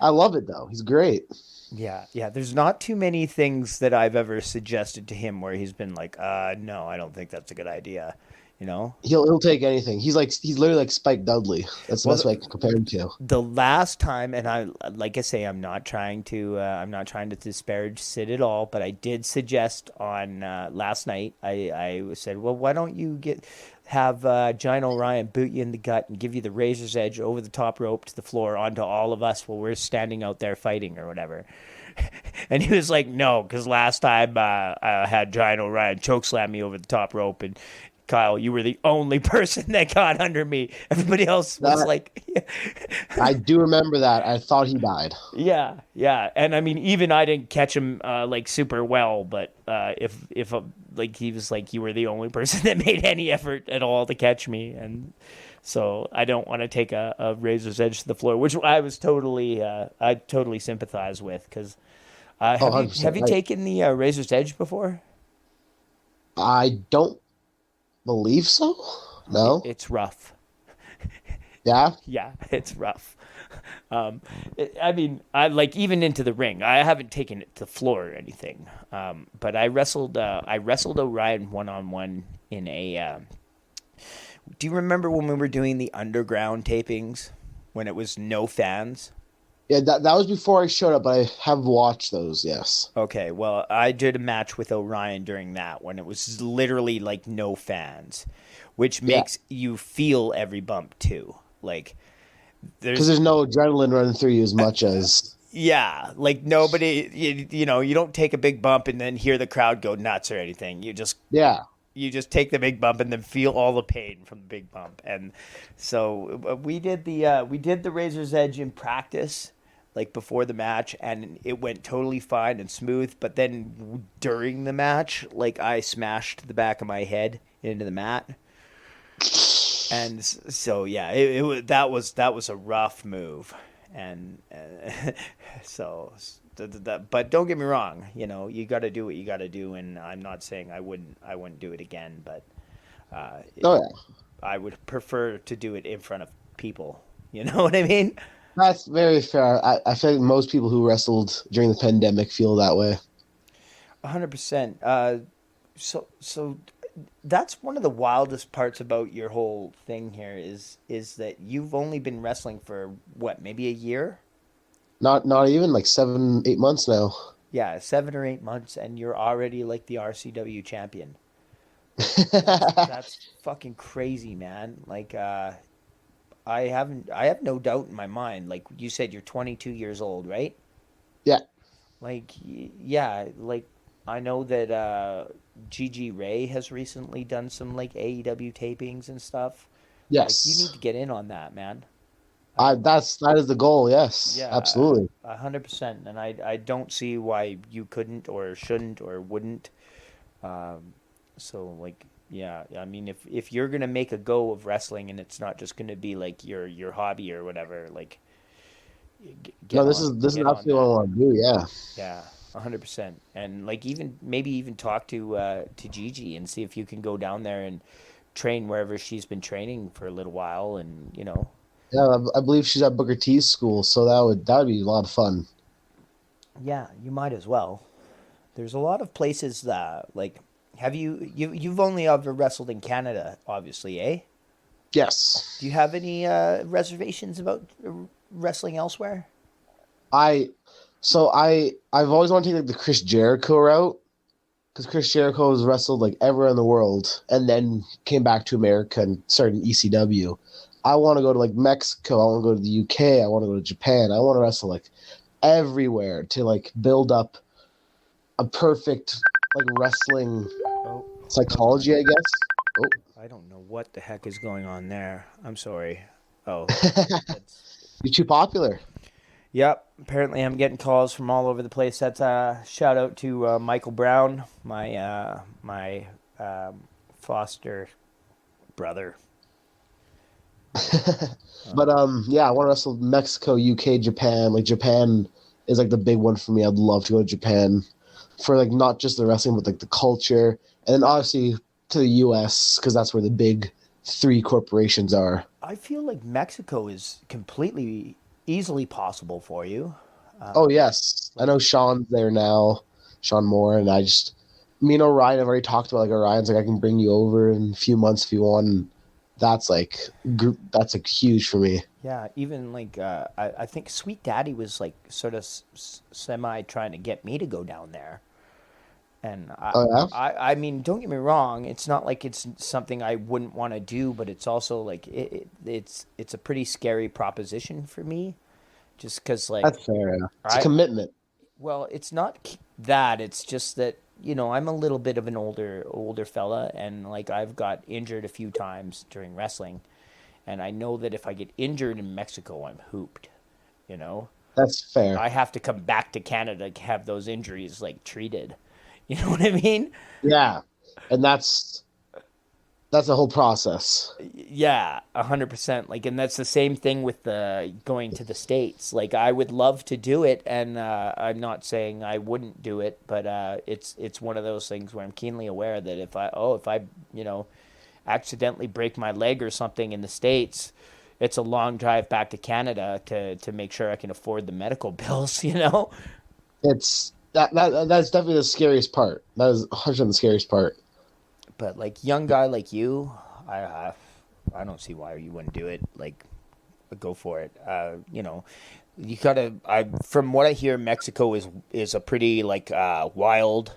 I love it though. He's great. Yeah. There's not too many things that I've ever suggested to him where he's been like, no, I don't think that's a good idea. He'll take anything. He's literally like Spike Dudley. That's the best way I can compare him to. The last time, and I'm not trying to disparage Sid at all, but I did suggest on last night. I said, well, why don't you have Giant Orion boot you in the gut and give you the razor's edge over the top rope to the floor onto all of us while we're standing out there fighting or whatever. And he was like, no, because last time I had Giant Orion chokeslam me over the top rope, and Kyle, you were the only person that got under me. Everybody else was I do remember that. I thought he died. Yeah. And I mean, even I didn't catch him super well, but if he was like, you were the only person that made any effort at all to catch me, and so I don't want to take a razor's edge to the floor, which I was I totally sympathize with, because have you taken the razor's edge before? I don't believe so. No, it's rough. Yeah, it's rough. I mean, I even into the ring. I haven't taken it to the floor or anything. But I wrestled Orion 1-on-1 in a. Do you remember when we were doing the underground tapings when it was no fans? Yeah, that was before I showed up, but I have watched those, yes. Okay, well, I did a match with Orion during that when it was literally no fans, which makes you feel every bump too. Because there's no adrenaline running through you as much as... Yeah, nobody, you don't take a big bump and then hear the crowd go nuts or anything. You just take the big bump and then feel all the pain from the big bump. And so we did the razor's edge in practice, before the match, and it went totally fine and smooth. But then during the match, I smashed the back of my head into the mat, and so that was a rough move, and so. But don't get me wrong, you got to do what you got to do, and I'm not saying I wouldn't do it again, but I would prefer to do it in front of people. You know what I mean? That's very fair. I feel like most people who wrestled during the pandemic feel that way. 100%. So that's one of the wildest parts about your whole thing here is that you've only been wrestling for what, maybe a year? Not even 7-8 months now. Yeah, 7 or 8 months, and you're already the RCW champion. That's fucking crazy, man. I have no doubt in my mind. Like you said, you're 22 years old, right? Yeah. I know that Gigi Ray has recently done some AEW tapings and stuff. Yes. You need to get in on that, man. That is the goal. Yes. Yeah. Absolutely. 100%. And I don't see why you couldn't or shouldn't or wouldn't. Yeah, I mean, if you're gonna make a go of wrestling and it's not just gonna be your hobby or whatever, this is absolutely what I want to do. Yeah, 100%. And maybe talk to Gigi and see if you can go down there and train wherever she's been training for a little while, and Yeah, I believe she's at Booker T's school, so that would be a lot of fun. Yeah, you might as well. There's a lot of places that Have you've only ever wrestled in Canada, obviously, eh? Yes. Do you have any reservations about wrestling elsewhere? I've always wanted to take the Chris Jericho route, because Chris Jericho has wrestled everywhere in the world and then came back to America and started in ECW. I want to go to Mexico. I want to go to the UK. I want to go to Japan. I want to wrestle everywhere to build up a perfect wrestling psychology, I guess. Oh. I don't know what the heck is going on there. I'm sorry. Oh, that's. You're too popular. Yep. Apparently, I'm getting calls from all over the place. That's a shout out to Michael Brown, my foster brother. But yeah, I want to wrestle Mexico, UK, Japan. Like Japan is like the big one for me. I'd love to go to Japan for like not just the wrestling, but like the culture, and then obviously to the US because that's where the big three corporations are. I feel like Mexico is completely easily possible for you. Oh yes, I know Sean's there now, Sean Moore, and me and Orion have already talked about like Orion's like I can bring you over in a few months if you want. And that's like huge for me. Yeah, even like I think Sweet Daddy was like sort of semi trying to get me to go down there. And Oh yeah, I mean, don't get me wrong. It's not like it's something I wouldn't want to do, but it's also like it's a pretty scary proposition for me, just because like that's fair. Yeah. It's a commitment. well, it's not that. It's just that I'm a little bit of an older fella, and like I've got injured a few times during wrestling, and I know that if I get injured in Mexico, I'm hooped. You know, That's fair. I have to come back to Canada to have those injuries like treated. You know what I mean? Yeah, and that's the whole process. Yeah, 100%. Like, and that's the same thing with the going to the States. Like, I would love to do it, and I'm not saying I wouldn't do it, but it's one of those things where I'm keenly aware that if I accidentally break my leg or something in the States, it's a long drive back to Canada to make sure I can afford the medical bills. It's that's definitely the scariest part. That is 100% the scariest part. But like young guy like you, I don't see why you wouldn't do it. Like, go for it. You gotta. From what I hear, Mexico is a pretty like wild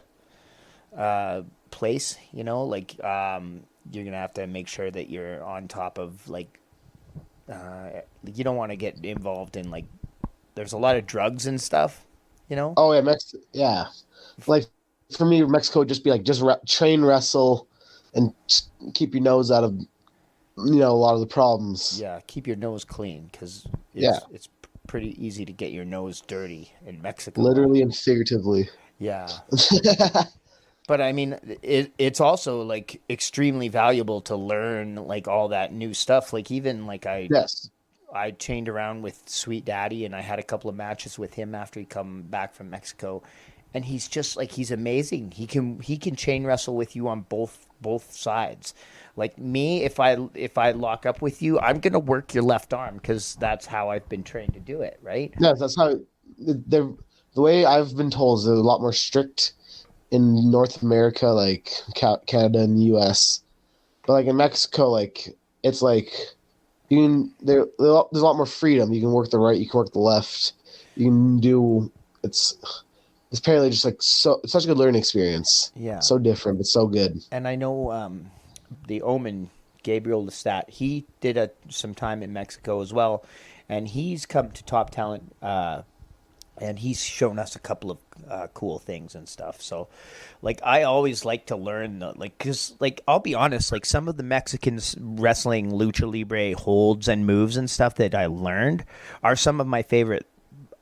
place. Like you're gonna have to make sure that you're on top of like you don't want to get involved in like there's a lot of drugs and stuff. Oh yeah, yeah. Like for me, Mexico would just be like just train wrestle and just keep your nose out of a lot of the problems. Yeah, keep your nose clean because it's pretty easy to get your nose dirty in Mexico. Literally and figuratively. Yeah. But I mean, it's also like extremely valuable to learn like all that new stuff. Like even like I chained around with Sweet Daddy, and I had a couple of matches with him after he come back from Mexico, and he's just like he's amazing. He can chain wrestle with you on both sides. Like me, if I lock up with you, I'm gonna work your left arm because that's how I've been trained to do it. Right? Yeah, that's how the way I've been told is they're a lot more strict in North America, like Canada and the US, but like in Mexico, like it's like. There's a lot more freedom. You can work the right, you can work the left. You can do it's apparently just like it's such a good learning experience. Yeah. So different, but so good. And I know the Omen, Gabriel Lestat, he did some time in Mexico as well, and he's come to Top Talent, and he's shown us a couple of cool things and stuff. So, like, I always like to learn, because, like, I'll be honest, like, some of the Mexicans wrestling lucha libre holds and moves and stuff that I learned are some of my favorite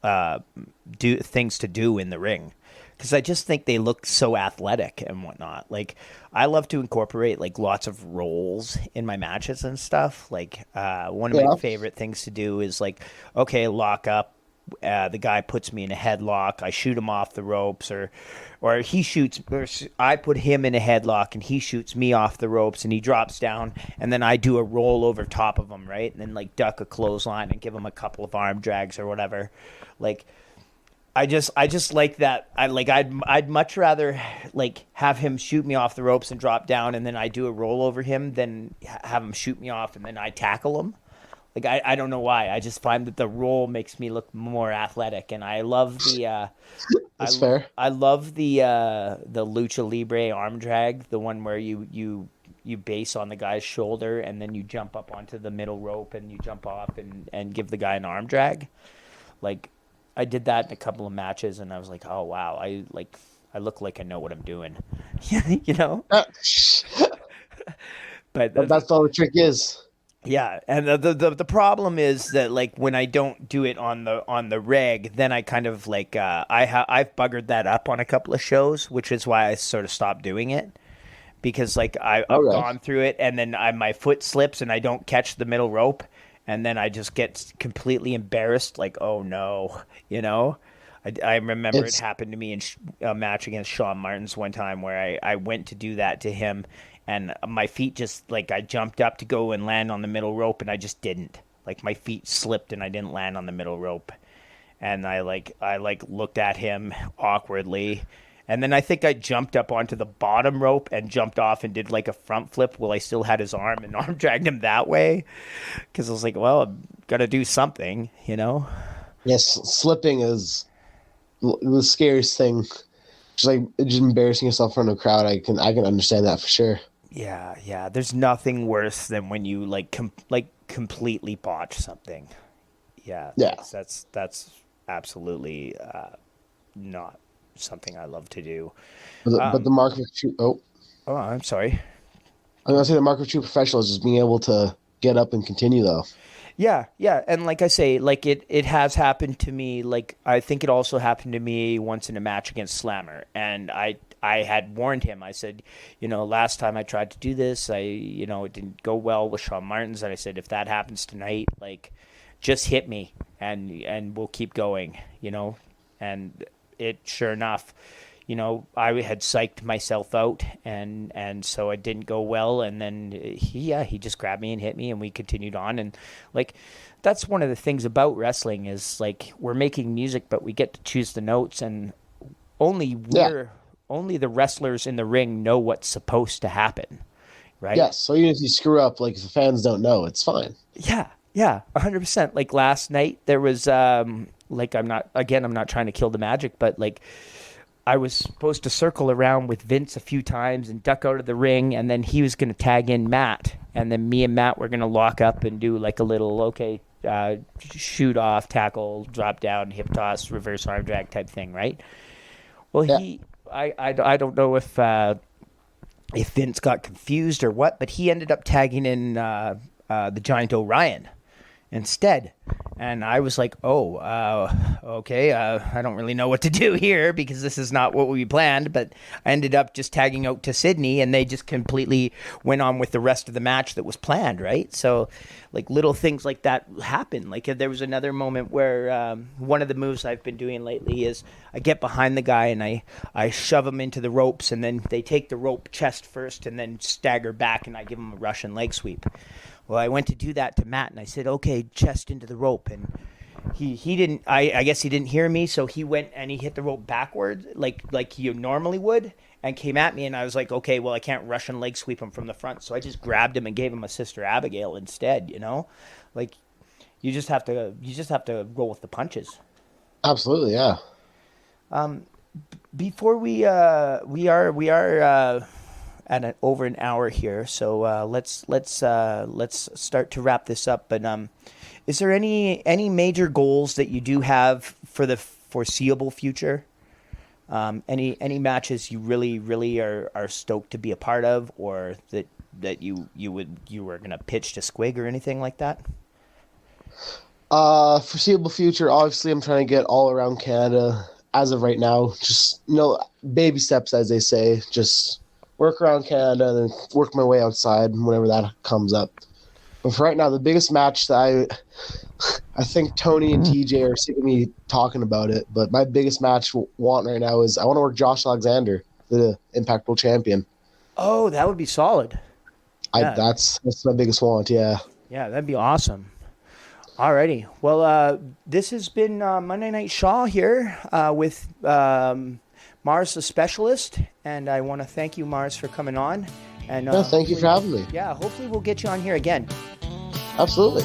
things to do in the ring. Because I just think they look so athletic and whatnot. Like, I love to incorporate, like, lots of rolls in my matches and stuff. Like, one of my favorite things to do is, like, okay, lock up. The guy puts me in a headlock. I shoot him off the ropes, or he shoots. Or I put him in a headlock, and he shoots me off the ropes, and he drops down, and then I do a roll over top of him, right, and then like duck a clothesline and give him a couple of arm drags or whatever. Like, I just like that. I'd much rather like have him shoot me off the ropes and drop down, and then I do a roll over him, than have him shoot me off and then I tackle him. Like, I don't know why. I just find that the roll makes me look more athletic, and I love the. That's fair. I love the lucha libre arm drag, the one where you base on the guy's shoulder and then you jump up onto the middle rope and you jump off and give the guy an arm drag. Like, I did that in a couple of matches, and I was like, oh wow, I look like I know what I'm doing, you know. But that's all the trick is. Yeah, and the problem is that like when I don't do it on the reg, then I kind of like I've buggered that up on a couple of shows, which is why I sort of stopped doing it, because like I've gone through it and then my foot slips and I don't catch the middle rope, and then I just get completely embarrassed, like, oh no, you know. I remember it happened to me in a match against Sean Martins one time where I went to do that to him, and my feet just, like, I jumped up to go and land on the middle rope, and I just didn't. Like, my feet slipped, and I didn't land on the middle rope. And I looked at him awkwardly, and then I think I jumped up onto the bottom rope and jumped off and did, like, a front flip while I still had his arm, and arm dragged him that way. Because I was like, well, I've got to do something, you know? Yes, slipping is the scariest thing. Just embarrassing yourself in front of a crowd. I can understand that for sure. Yeah. There's nothing worse than when you completely botch something. Yeah. That's absolutely not something I love to do. But the mark of true. Oh, I'm sorry. I'm gonna say the mark of true professional is just being able to get up and continue, though. Yeah, and like I say, like it has happened to me. Like I think it also happened to me once in a match against Slammer, and I had warned him. I said, you know, last time I tried to do this, it didn't go well with Sean Martins, and I said, if that happens tonight, like, just hit me, and we'll keep going, you know. And it, sure enough, you know, I had psyched myself out, and so it didn't go well. And then he just grabbed me and hit me, and we continued on. And like, that's one of the things about wrestling is like we're making music, but we get to choose the notes, and only the wrestlers in the ring know what's supposed to happen, right? Yes. So even if you screw up, like if the fans don't know, it's fine. Yeah, 100%. Like last night, there was like I'm not trying to kill the magic, but like, I was supposed to circle around with Vince a few times and duck out of the ring, and then he was going to tag in Matt, and then me and Matt were going to lock up and do like a little shoot off, tackle, drop down, hip toss, reverse arm drag type thing, right? Well, yeah. I don't know if Vince got confused or what, but he ended up tagging in the Giant Orion instead. And I was like, okay, I don't really know what to do here because this is not what we planned. But I ended up just tagging out to Sydney, and they just completely went on with the rest of the match that was planned, right? So, like, little things like that happen. Like, there was another moment where one of the moves I've been doing lately is I get behind the guy and I shove him into the ropes, and then they take the rope chest first and then stagger back, and I give him a Russian leg sweep. Well, I went to do that to Matt, and I said, okay, chest into the rope. And he didn't, I guess he didn't hear me, so he went and he hit the rope backwards like you normally would, and came at me, and I was like, okay, well, I can't Russian leg sweep him from the front, so I just grabbed him and gave him a Sister Abigail instead, you know? Like, you just have to roll with the punches. Absolutely, yeah. Before we are at over an hour here, so let's start to wrap this up. But is there any major goals that you do have for the foreseeable future? Any matches you really are stoked to be a part of, or that you were gonna pitch to Squig or anything like that? Foreseeable future, obviously I'm trying to get all around Canada as of right now. Just, you know, baby steps, as they say. Just work around Canada and then work my way outside whenever that comes up. But for right now, the biggest match that I think Tony and TJ are sick of me talking about it, but my biggest match want right now is I want to work Josh Alexander, the Impact World Champion. Oh, that would be solid. Yeah. That's my biggest want, yeah. Yeah, that'd be awesome. Alrighty. Well, this has been Monday Night Shaw here with Marz the Specialist, and I want to thank you, Marz, for coming on. And thank you for having me. Yeah, hopefully we'll get you on here again. Absolutely.